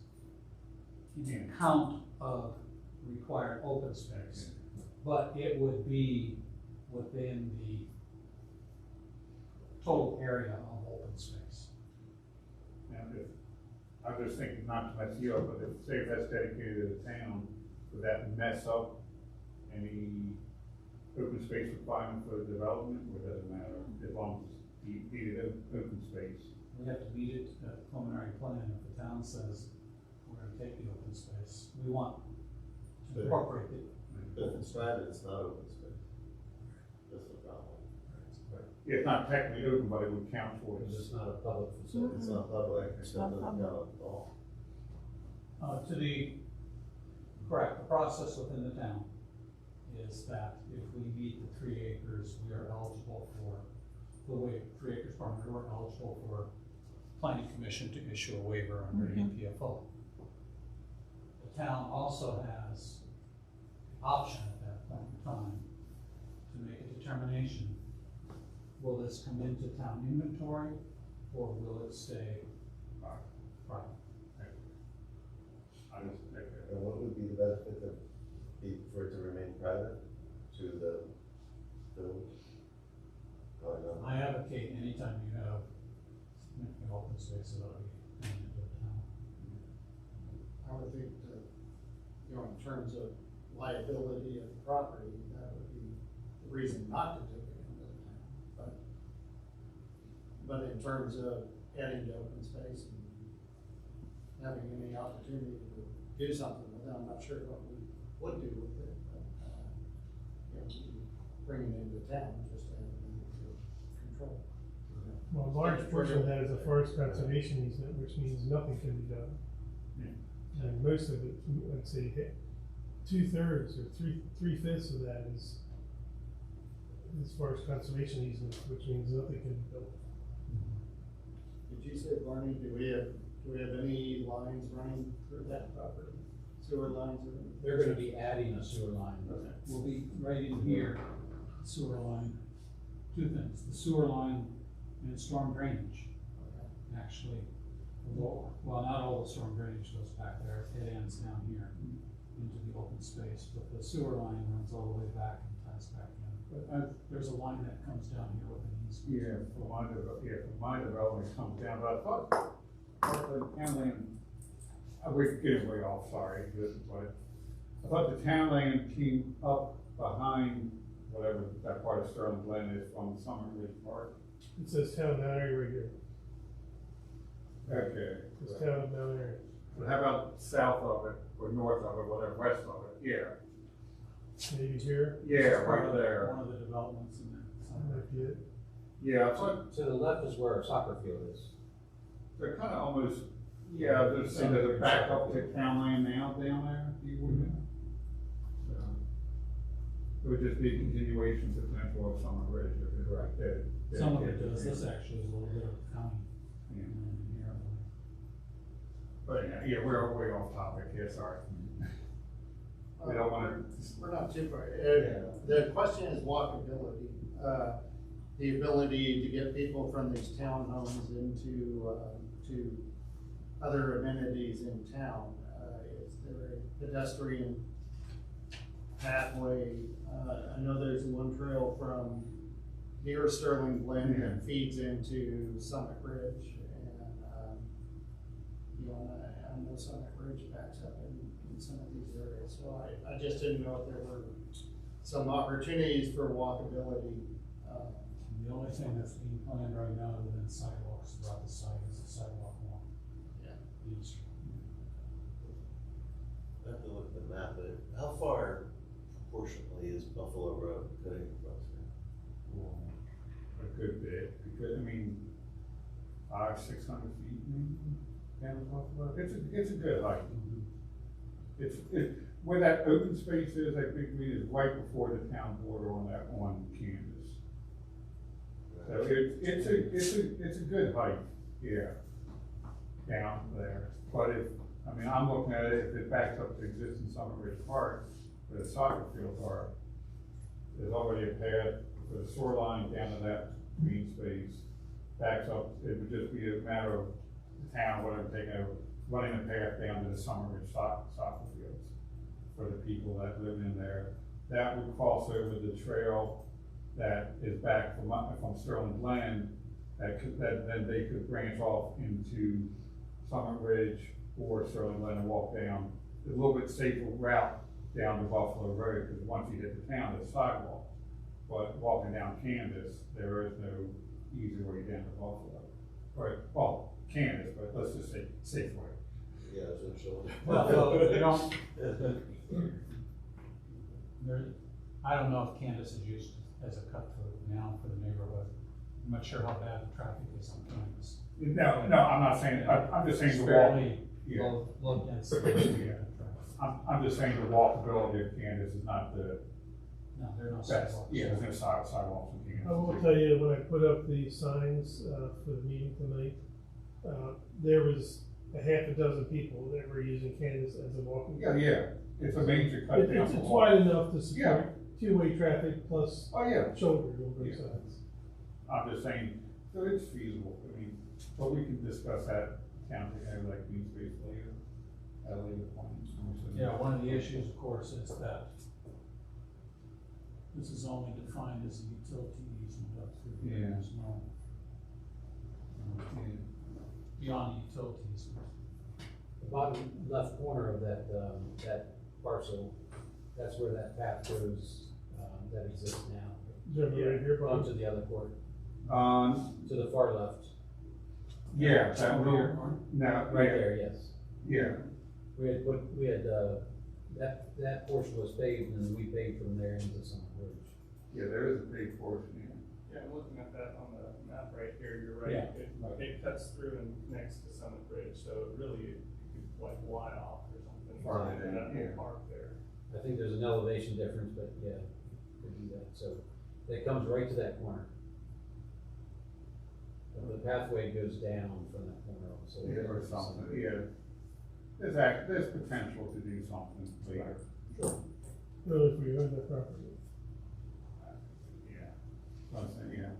in the count of required open space, but it would be within the total area of open space. And if, I'm just thinking not to mess you up, but if, say if that's dedicated to the town, would that mess up any open space requirement for development, or does it matter, as long as it's deeded open space? We have to meet it at the preliminary plan if the town says we're gonna take the open space. We want to incorporate it. But if it's private, it's not open space. That's the problem. Yeah, it's not technically open, but it would count towards. It's just not a public facility. It's not public, so it not doesn't public. count at all. Correct, the process within the town is that if we meet the 3 acres, we are eligible for the waiver, 3 acres per acre, we're eligible for planning commission to issue a waiver under APFO. The town also has the option at that point in time to make a determination. Will this come into town inventory or will it stay private? I just think that. And what would be the benefit of, for it to remain private to the village? Going on. I advocate anytime you have significant open space that ought to be coming into the town. I would think that, you know, in terms of liability of the property, that would be the reason not to take it into the town. But in terms of adding to open space and having any opportunity to do something with it, I'm not sure what we would do with it, but, you know, bringing it into town just to have it under control. Well, a large portion of that is a forest conservation easement, which means nothing can be done. And most of it, I'd say, 2/3 or three-fifths of that is forest conservation easements, which means nothing can be built. Did you say, Barney, do we have any lines running through that property? Sewer lines or anything? They're gonna be adding a sewer line. Okay. Will be right in here, sewer line, two things, the sewer line and storm drainage, Okay. actually. Well, not all the storm drainage goes back there, it ends down here into the open space, but the sewer line runs all the way back and ties back in. But there's a line that comes down here with an easement. Yeah, for my development comes down, but I thought the town land, we're getting way off, sorry, but I thought the town land came up behind whatever that part of Sterling Glen is from Summit Ridge Park. It says town Mount Airy right here. Okay. It's town of Mount Airy. But how about south of it, or north of it, whatever, west of it, yeah. Maybe here. Yeah, right there. One of the developments in there. That might be it. Yeah, I thought, To the left is where a soccer field is. they're kinda almost, yeah, I was just saying, does it back up to town land now down there? You wouldn't know. So, it would just be a continuation potential of Summit Ridge if it's right there. Some of it does, this actually is a little bit of county. Yeah. in here. But yeah, we're way off topic here, sorry. We don't wanna. We're not too far. Yeah. The question is walkability. The ability to get people from these townhomes into, to other amenities in town. Is there a pedestrian pathway? I know there's one trail from near Sterling Glen that feeds into Summit Ridge. And, you know, I know Summit Ridge backs up in some of these areas. So I just didn't know if there were some opportunities for walkability. The only thing that's being planned right now within sidewalks throughout the site is the sidewalk along Yeah. Main Street. I have to look at the map, but how far proportionately is Buffalo Road cutting across here? A good bit, because, I mean, 500-600 feet maybe, down the Buffalo. It's a good height. Where that open space is, that big green is right before the town border on Kansas. So it's a good height, yeah, down there. But I'm looking at it, if it backs up to existing Summit Ridge Park, where the soccer fields are, there's already a path for the sewer line down to that green space, backs up, it would just be a matter of the town, whatever, running a path down to the Summer Ridge soccer fields for the people that live in there. That would cross over the trail that is back from Sterling Glen, that then they could branch off into Summit Ridge or Sterling Glen and walk down a little bit safer route down to Buffalo Road, because once you hit the town, there's sidewalk. But walking down Kansas, there is no easy way down to Buffalo. Or, well, Kansas, but let's just say safe way. Yeah, I was gonna show you. Well, you don't, I don't know if Candace is used as a cut through now for the neighborhood. I'm not sure how bad the traffic is on Candace. No, I'm not saying, I'm just saying It's the walk. fairly Yeah. low density. Yeah. I'm just saying the walkability of Kansas is not the No, there are no best. sidewalks. Yeah, there's no sidewalks in Kansas. I will tell you, when I put up the signs, for the meeting tonight, there was a half a dozen people that were using Candace as a walking. Yeah, it's a major cut down. It's wide enough to support two-way traffic plus Oh, yeah, shoulder on both Yeah. sides. I'm just saying, so it's feasible, I mean, but we can discuss that town together, like green space later, at a later point. Yeah, one of the issues, of course, is that this is only defined as a utility easement up through here. Yeah. There's no. Yeah. beyond the utilities. The bottom left corner of that, that parcel, that's where that path goes, that exists now. Is that right here, Bob? Onto the other court, Um, to the far left. yeah, that little, now, Right yeah, there, yes. yeah, We had, that portion was paved and then we paved from there into Summit Ridge. yeah, there is a big portion here. Yeah, I'm looking at that on the map right here, you're right. Yeah, right. It cuts through and connects to Summit Bridge, so really, it could like Y off or something. Farther down, That yeah. whole park there. I think there's an elevation difference, but yeah, could do that, so it comes right to that corner. But the pathway goes down from that corner also. Yeah, or something, yeah. There's potential to do something later. Really, if we own that property, Yeah. Something, yeah.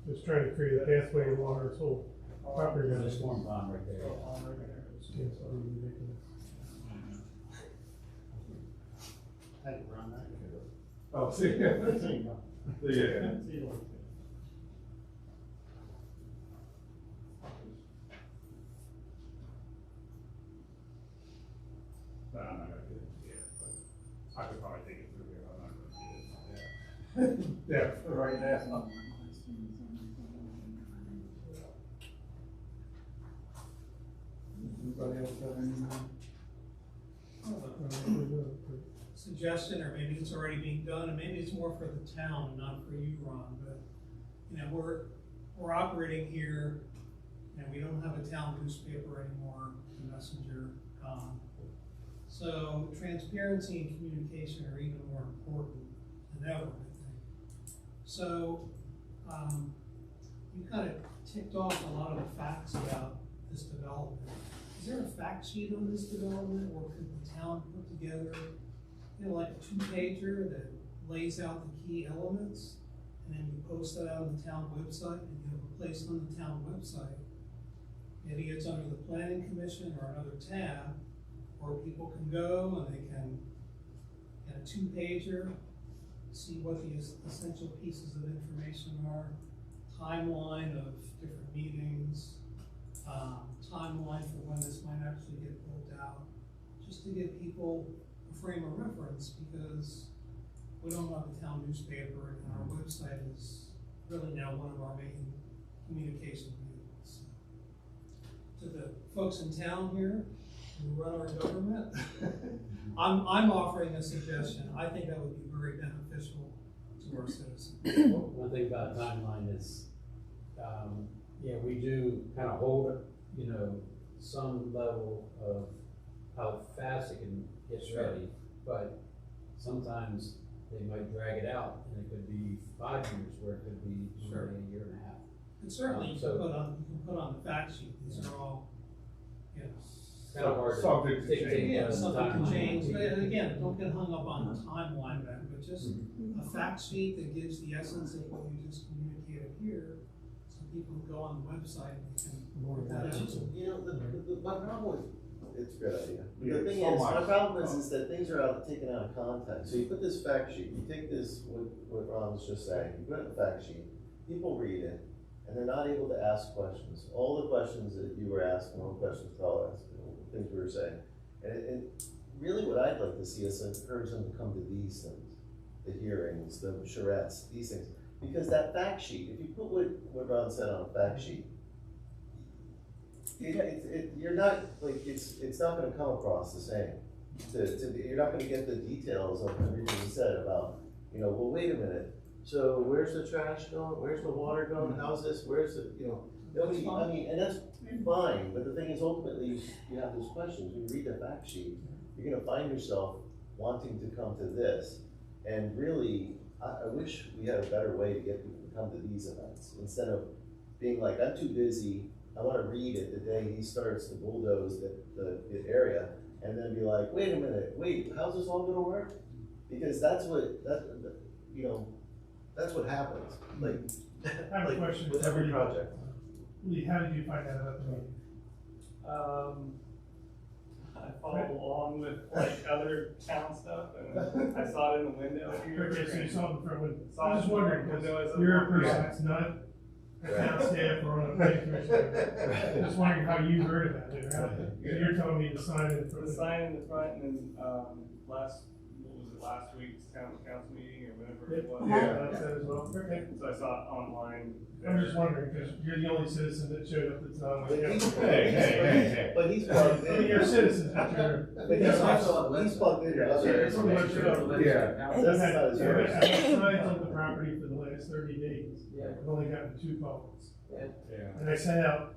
just trying to create a pathway along this whole property. There's a storm pond right there. Oh, on right there. It's really ridiculous. Hey, run that. Oh, see, yeah. Yeah. No, I'm not gonna get into it, but I could probably take it through here, I'm not gonna get it. Yeah, right now. Anybody else have any more? Suggestion, or maybe it's already being done, and maybe it's more for the town, and not for you, Ron, but, you know, we're operating here, and we don't have a town newspaper anymore, the Messenger, so transparency and communication are even more important than ever, I think. So, you kind of ticked off a lot of the facts about this development. Is there a fact sheet on this development, or could the town put together, you know, like a two-pager that lays out the key elements, and then you post that out on the town website, and you have a place on the town website? Maybe it's under the planning commission or another tab, where people can go and they can, in a two-pager, see what the essential pieces of information are, timeline of different meetings, timeline for when this might actually get built out, just to give people a frame of reference, because we don't have a town newspaper, and our website is really now one of our main communication vehicles. To the folks in town here who run our government, I'm offering a suggestion. I think that would be very beneficial to our citizens. One thing about a timeline is, yeah, we do kind of hold, you know, some level of how fast it can get ready, but sometimes they might drag it out, and it could be 5 years, where it could be only a year and a half. And certainly you So- can put on the fact sheet, these are all, you know, Kind of hard to Subject to dictate change. yeah, the something can timeline. change, but again, don't get hung up on the timeline of it, but just a fact sheet that gives the essence of what you just communicated here, so people can go on the website and they can work that out. You know, my problem with, it's a good idea. Yeah, The thing so is, my much. problem is that things are taken out of context. So you put this fact sheet, you take this, what Ron was just saying, you put it in the fact sheet, people read it, and they're not able to ask questions. All the questions that you were asking, all the questions Paul asked, things we were saying. And really what I'd like to see is encourage them to come to these things, the hearings, the charettes, these things. Because that fact sheet, if you put what Ron said on a fact sheet, you're not, like, it's not gonna come across the same. You're not gonna get the details of everything he said about, you know, well, wait a minute, so where's the trash going, where's the water going, how's this, where's the, you know, nobody, I mean, and that's fine, but the thing is, ultimately, you have those questions, when you read the fact sheet, you're gonna find yourself wanting to come to this, and really, I wish we had a better way to get people to come to these events, instead of being like, I'm too busy, I wanna read it the day he starts to bulldoze the area, and then be like, wait a minute, wait, how's this all gonna work? Because that's what happens, like, I have a question. with every project. Lee, how did you find out about the meeting? I follow along with like other town stuff, and I saw it in the window here. Okay, so you saw it in the front window. Saw I it was in the wondering, window as because I you're a walked person by. that's not town staff or on a planning commission. Just wondering how you heard about it, or how, so you're telling me to sign it for The sign in the front, and then, last week's town council meeting, or whenever it was. That's that as well. Okay. So I saw it online. I'm just wondering, because you're the only citizen that showed up that's not on the But he's- council. Hey. But he's plugged I mean, in. you're citizens, but you're. But he's plugged in. Yeah, other it's on the information. website. Yeah. I've That's had not his I've word. had signs on the property for the last 30 days. Yeah. I've only gotten 2 calls. Yeah. And I sent out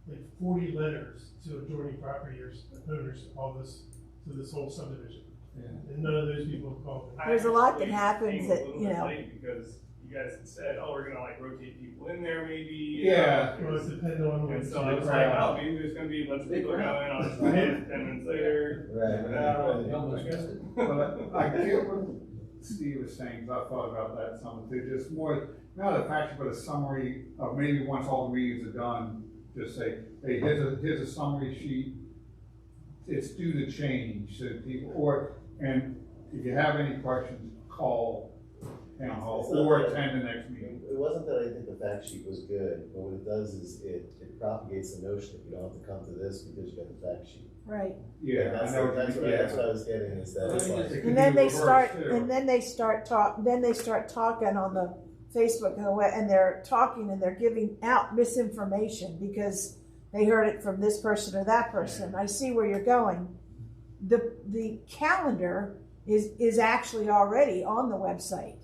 like 40 letters to adjoining property owners all this, to this whole subdivision. Yeah. And none of those people have called me. There's a lot that I actually happens came that, a little you bit know. late because you guys had said, oh, we're gonna like rotate people in there maybe. Yeah. Well, it depends on what. And so I was like, oh, maybe there's gonna be a bunch of people going on, I'll just go in 10 minutes later. Right. You almost missed it. But I get what Steve was saying, 'cause I thought about that some, to just more, not a fact, but a summary of maybe once all the meetings are done, just say, hey, here's a summary sheet. It's due to change, so people, and if you have any questions, call town hall It's not or that- attend the next meeting. It wasn't that I think the fact sheet was good, but what it does is it propagates the notion that you don't have to come to this because you got the fact sheet. Right. Yeah, I That's know. that's what I was getting, is that it's like. It could And then be they reversed, start, too. and then they start talking on the Facebook and they're talking and they're giving out misinformation because they heard it from this person or that person. I see where you're going. The calendar is actually already on the website,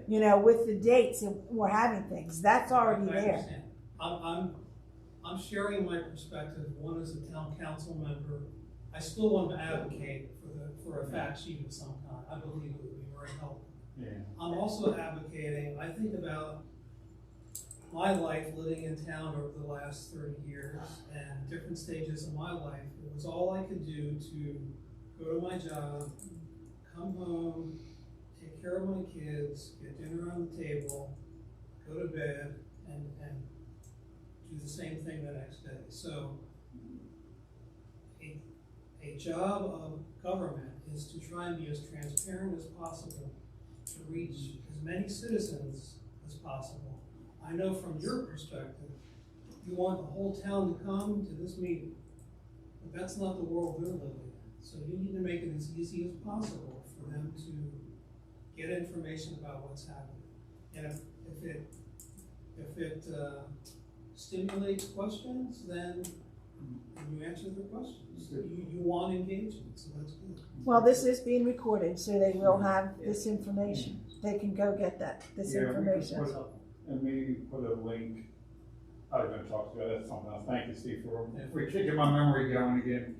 you know, with the dates and we're having things. That's already I there. there. I'm sharing my perspective, one as a town council member. I still want to advocate for a fact sheet of some kind. I believe it would be very helpful. Yeah. I'm also advocating, I think about my life living in town over the last 30 years and different stages of my life. It was all I could do to go to my job, come home, take care of my kids, get dinner on the table, go to bed, and do the same thing the next day. So a job of government is to try and be as transparent as possible to reach as many citizens as possible. I know from your perspective, you want the whole town to come to this meeting, but that's not the world we're living in. So you need to make it as easy as possible for them to get information about what's happening. And if it stimulates questions, then you answer the questions. You want engagement, so that's good. Well, this is being recorded, so they will have this information. They can go get this Yeah, we could information. put and maybe put a link. I was gonna talk to you, that's something else. Thank you, Steve, for kicking my memory going again.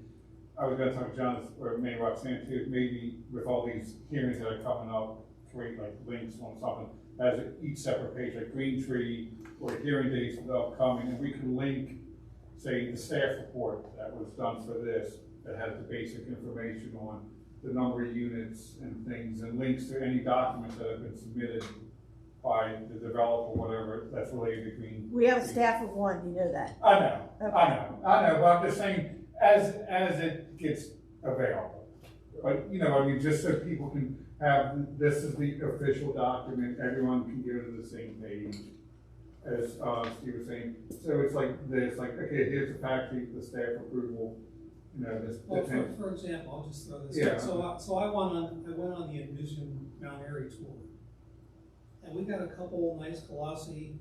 I was gonna talk to John, or maybe Roxanne too, maybe with all these hearings that are coming up, create like links on something, as each separate page, like GreenTree, or hearing dates for the upcoming, and we can link, say, the staff report that was done for this, that has the basic information on the number of units and things, and links to any documents that have been submitted by the developer, whatever, that's related to Green. We have a staff of 1, you know that. I know, Okay. I know, but I'm just saying, as it gets available. But, you know, I mean, just so people can have, this is the official document, everyone can go to the same page, as Steve was saying. So it's like this, like, okay, here's the fact sheet, the staff approval, you know, this. Well, for example, I'll just throw this Yeah. out. So I went on the Envision Mount Airy tour. And we got a couple nice glossy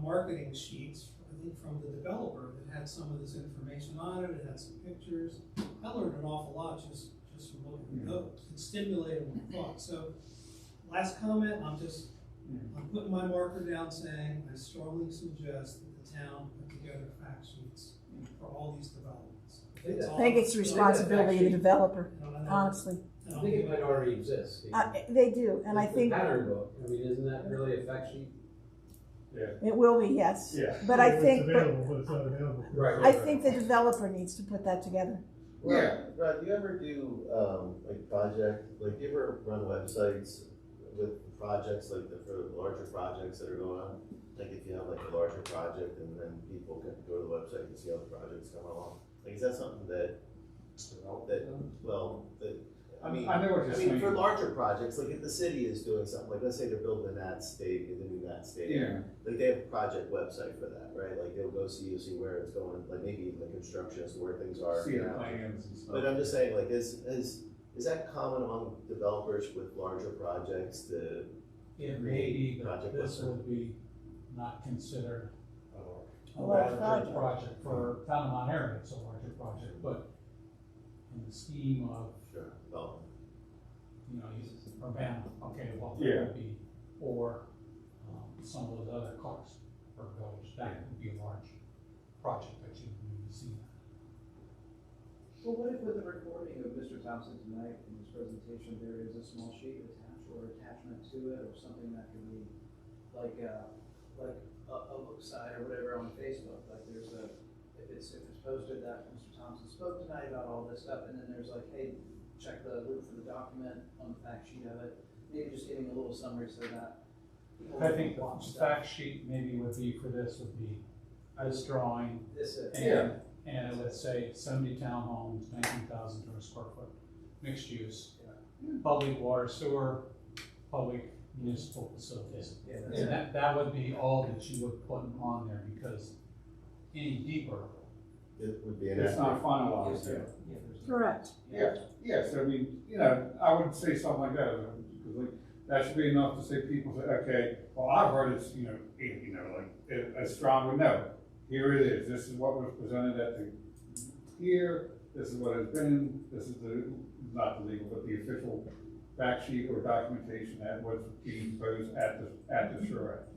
marketing sheets, I think from the developer, that had some of this information on it. It had some pictures. I learned an awful lot just from looking at those. It stimulated my thought. So last comment, I'm putting my marker down saying, I strongly suggest that the town put together fact sheets for all these developments. I think it's the responsibility of the developer, honestly. I think it might already exist. They do, and I think The pattern book, I mean, isn't that really a fact sheet? Yeah. it will be, yes. Yeah. But I think, It's available, but it's not available. Right. I think the developer needs to put that together. Yeah. Rod, do you ever do, like do you ever run websites with projects, like for larger projects that are going on? Like if you have like a larger project and then people can go to the website and see how the project's coming along? Like, is that something that I mean, I know what you're saying. for larger projects, like if the city is doing something, like let's say they're building that stadium, the new Nat Stadium. Like they have a project website for that, right? Like they'll go see, you'll see where it's going, like maybe even the construction as to where things are. See the now. plans and stuff. But I'm just saying, like, is that common among developers with larger projects to It may be, but project this website? would be not considered a large larger project. project for town of Mount Airy, it's a larger project, but in the scheme of, Sure, development. you know, Urbana, okay, well, that Yeah. would be, or, some of those other costs for village, that would be a large project that you would need to see. Well, what if with the recording of Mr. Thompson tonight in his presentation, there is a small sheet attached or attachment to it, or something that could be like a look side or whatever on Facebook, like there's if it's posted that Mr. Thompson spoke tonight about all this stuff, and then there's like, hey, check the loop for the document on the fact sheet of it, maybe just giving a little summary so that people I think the watch stuff. fact sheet maybe would be for this would be this drawing, This is. and it would say 70 townhomes, 19,200 square foot, mixed use, public water, sewer, public municipal facilities. Yeah, And that would be all that you would put on there, because any deeper, It would be an. It's not finalized yet. Correct. Yes, I mean, you know, I would say something like that, because like, that should be enough to say, people say, okay, well, I've heard it's, like, a stronger no. Here it is, this is what was presented at the, here, this is what has been, this is not the legal, but the official fact sheet or documentation that was being posed at the charrette.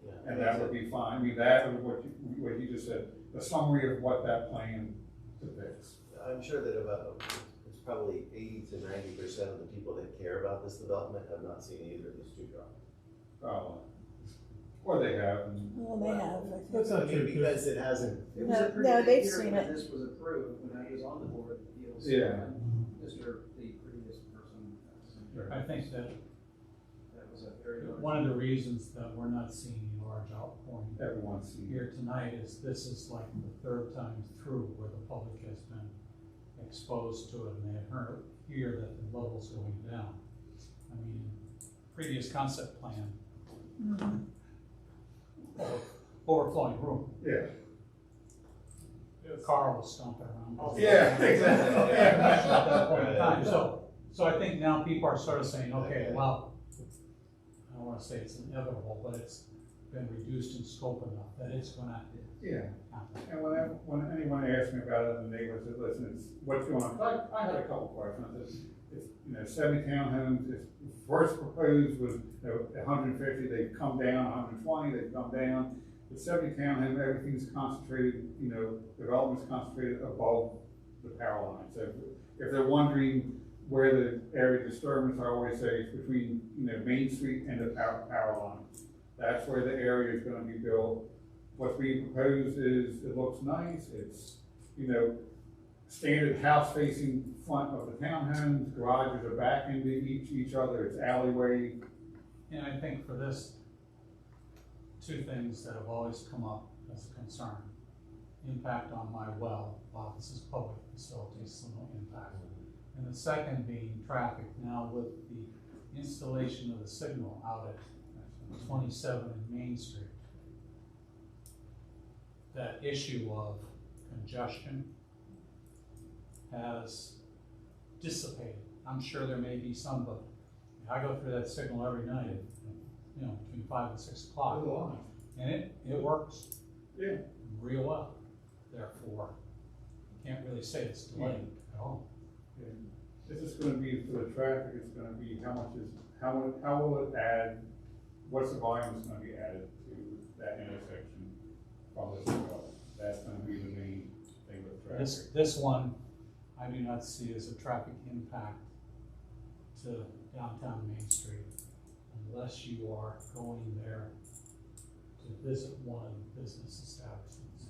Yeah. And that would be fine, I mean, that or what you just said, the summary of what that plan depicts. I'm sure that it's probably 80 to 90% of the people that care about this development have not seen either of these two drawings. Or they have, and Well, they have, I think. That's not true, Because it hasn't, It was a No, pretty no, big they've hearing seen when it. this was approved, when I was on the board of appeals. Yeah. Mr. the previous person. I think that That was a very large. one of the reasons that we're not seeing a large outpouring everyone's seen it. here tonight is this is like the third time through where the public has been exposed to it, and they have hear that the level's going down. I mean, previous concept plan, overflowing room, Yeah. Carl was stomping around. Yeah, exactly. At that point in time, so I think now people are sort of saying, okay, well, I don't wanna say it's inevitable, but it's been reduced in scope enough that it's gonna Yeah, happen. and when anyone asks me about it, and the neighbor said, listen, it's, what's going on? I had a couple questions. It's 70 townhomes, it's first proposed was 150, they've come down, 120, they've come down. The 70 townhome, everything's concentrated, development's concentrated above the power line. So if they're wondering where the area of disturbance, I always say it's between, Main Street and the power line. That's where the area is gonna be built. What's being proposed is, it looks nice, it's, standard house facing front of the townhomes, garages are back into each other, it's alleyway. And I think for this, two things that have always come up as a concern. Impact on my well, wow, this is public facilities, so no impact. And the second being traffic. Now with the installation of the signal out at 27 in Main Street, that issue of congestion has dissipated. I'm sure there may be some, but I go through that signal every night at, between 5 and 6 o'clock. And it works real well. Therefore, you can't really say it's delayed at all. This is gonna be for the traffic, it's gonna be how will it add, what's the volume that's gonna be added to that intersection from this development? That's gonna be the main thing with traffic. This one, I do not see as a traffic impact to downtown Main Street unless you are going there to visit one of the business establishments.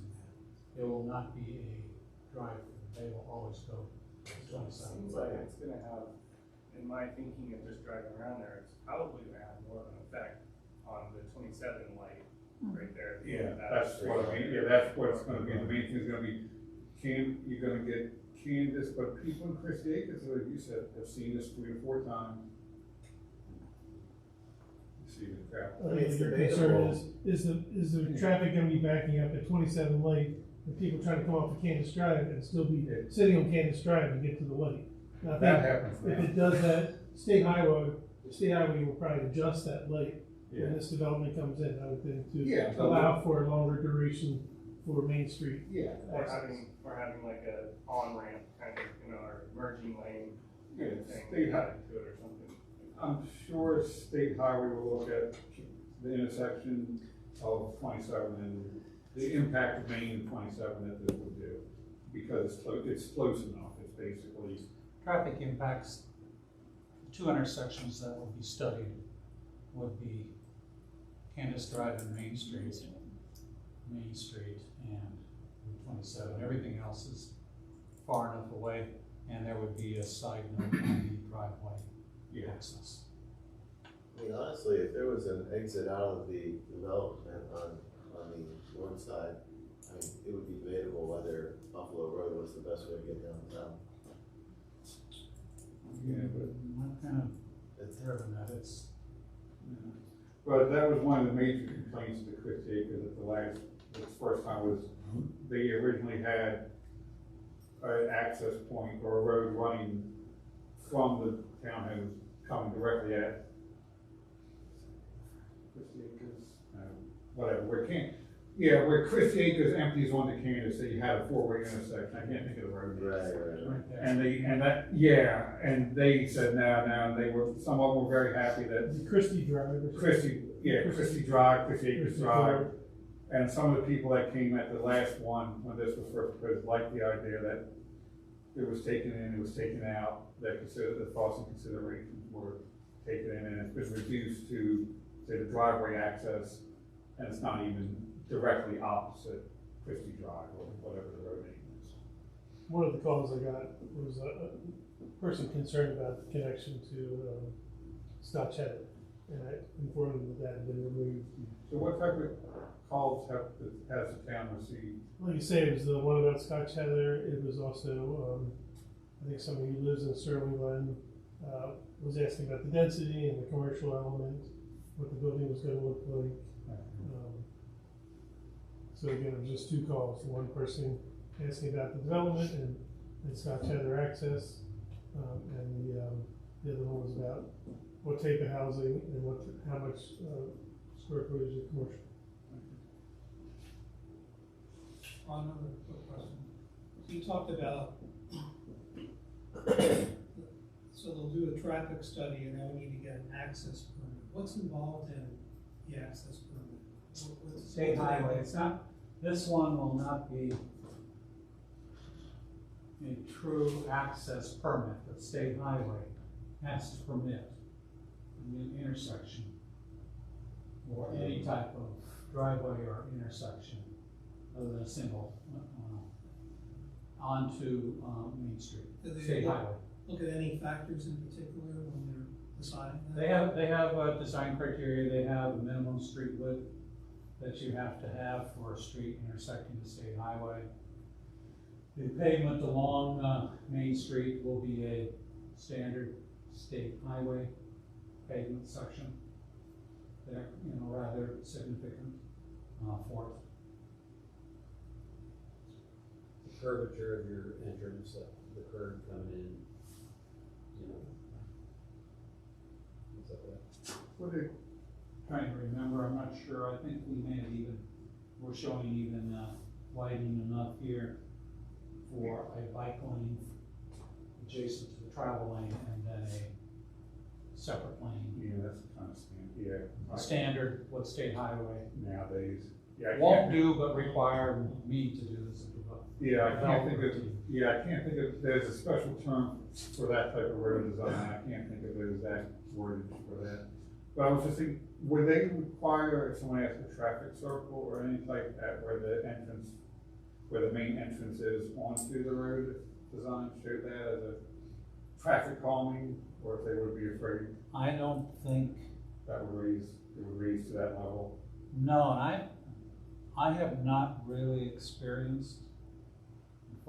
It will not be a drive-through, they will always go to 27. Seems like it's gonna have, in my thinking of just driving around there, it's probably gonna have more of an effect on the 27 light right there. Yeah, that's what I mean, that's what's gonna be, the main thing is gonna be, you're gonna get Candace, but people in Christie Acres, like you said, have seen this 3 or 4 times. You see the crap. I I mean, think it's your concern debatable. is the traffic gonna be backing up at 27 late, and people trying to come off of Candace Drive and still be sitting on Candace Drive to get to the lake? Now, I That think happens if now. it does that, State Highway will probably adjust that lake when Yeah, this development comes in, I would think, Yeah, to but- allow for a longer duration for Main Street. yeah. Or having like a on-ramp kind of, or merging lane kind of thing, State cut into it or something. I'm sure State Highway will look at the intersection of 27 and the impact of Main and 27 that this would do. Because it's close enough, it's basically, Traffic impacts, 2 intersections that will be studied would be Candace Drive and Main Street and Route 27. Everything else is far enough away, and there would be a side note on the driveway access. I mean, honestly, if there was an exit out of the development on the north side, I mean, it would be debatable whether Buffalo Road was the best way to get downtown. yeah, but. Not kind of It's, observing that, it's, Yeah. But that was one of the major complaints of the Christie Acres at the first time was they originally had an access point or a road running from the townhouse coming directly at Christie Acres, whatever, where Christie Acres empties onto Candace, so you had a 4-way intersection, I can't think of the road name. right. right there. And they said no, and some of them were very happy that Is it Christie Drive or something? Christie Drive, Christie Acres Drive. And some of the people that came at the last one, when this was first proposed, liked the idea that it was taken in, it was taken out, that the thoughts and considerations were taken in, and it's been reduced to, say, the driveway access, and it's not even directly opposite Christie Drive or whatever the road name is. One of the calls I got was a person concerned about the connection to Scott Charette, and I informed them that had been removed. So what type of calls has the town received? Like you say, it was the one about Scott Charette. It was also, I think somebody who lives in Sterling Glen was asking about the density and the commercial element, what the building was going to look like. So again, it was just 2 calls. One person asking about the development and Scott Charette access, and the other one was about what type of housing and how much square footage of commercial. Another quick question. So you talked about, so they'll do a traffic study and they'll need to get an access permit. What's involved in the access permit? State highway, it's not, this one will not be a true access permit, but state highway has to permit a new intersection or any type of driveway or intersection other than a single onto Main Street, Do they state highway. look at any factors in particular when they're deciding that? They have design criteria, they have a minimum street width that you have to have for a street intersecting the state highway. The pavement along Main Street will be a standard state highway pavement section. They're, rather significant for it. The curvature of your entrance, the curve coming in, things like that. What did, Trying to remember, I'm not sure, I think we may have we're showing even widening enough here for a bike lane adjacent to the travel lane and then a separate lane. yeah, that's kind of standard, yeah. Standard, what state highway Nowadays, yeah. I won't can't do, but require me to do this. Yeah, I can't think of, there's a special term for that type of road design, I can't think of the exact wordage for that. But I was just thinking, would they require, if someone has a traffic circle or anything like that, where the main entrance is onto the road design, show that as a traffic calming, or if they would be afraid I don't think, that it would raise to that level? no, and I have not really experienced,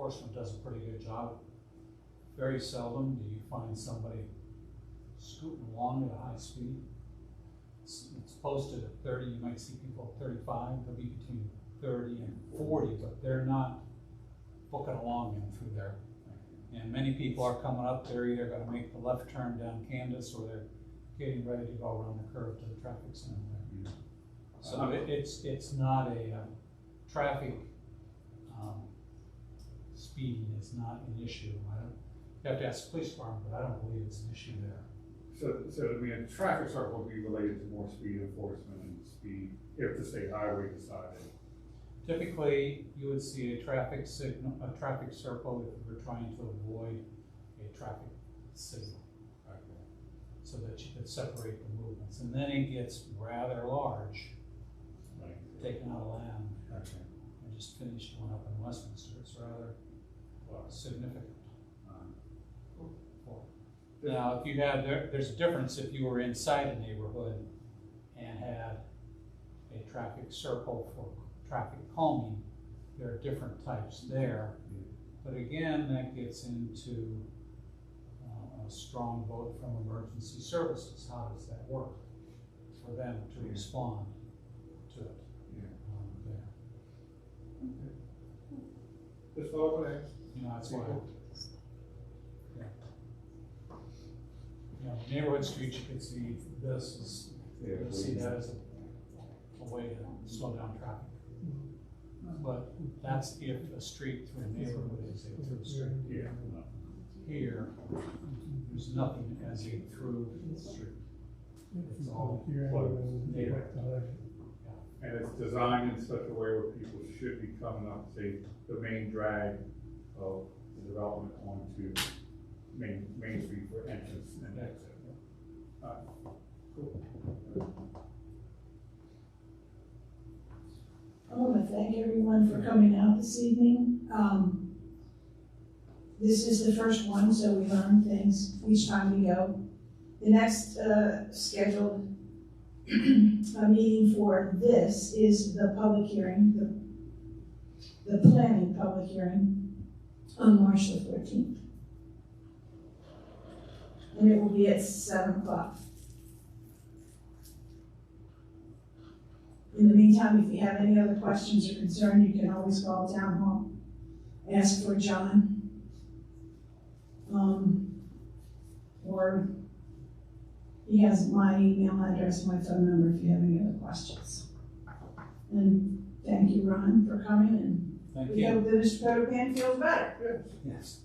enforcement does a pretty good job. Very seldom do you find somebody scooting along at a high speed. It's posted at 30, you might see people at 35, they'll be between 30 and 40, but they're not booking along in through there. And many people are coming up, they're either gonna make the left turn down Candace, or they're getting ready to go around the curve to the traffic center there. So it's not a, traffic, speeding is not an issue. You have to ask the police department, but I don't believe it's an issue there. So I mean, a traffic circle would be related to more speed enforcement and speed, if the state highway decided. Typically, you would see a traffic signal, a traffic circle if you were trying to avoid a traffic signal. So that you could separate the movements, and then it gets rather large, taking out of land. I just finished one up in Westminster, it's rather significant. Now, if you had, there's a difference if you were inside a neighborhood and had a traffic circle for traffic calming, there are different types there. But again, that gets into a strong vote from emergency services. How does that work for them to respond to it? There. Just follow that. You know, that's why. You know, neighborhood streets, you could see this is, you could see that as a way to slow down traffic. But that's if a street through a neighborhood is a through street. Here, there's nothing as a through street. It's all closed neighborhood. And it's designed in such a way where people should be coming up, say, the main drag of the development onto Main Street for entrance and exit. Cool. I want to thank everyone for coming out this evening. This is the first one, so we learn things each time we go. The next scheduled meeting for this is the public hearing, the planning public hearing on March the 14th. And it will be at 7 o'clock. In the meantime, if you have any other questions or concern, you can always call Town Hall, ask for John. Or he has my email address, my phone number if you have any other questions. And thank you, Ron, for coming, and Thank we you. hope that Mr. Peter Pan feels better. Yes.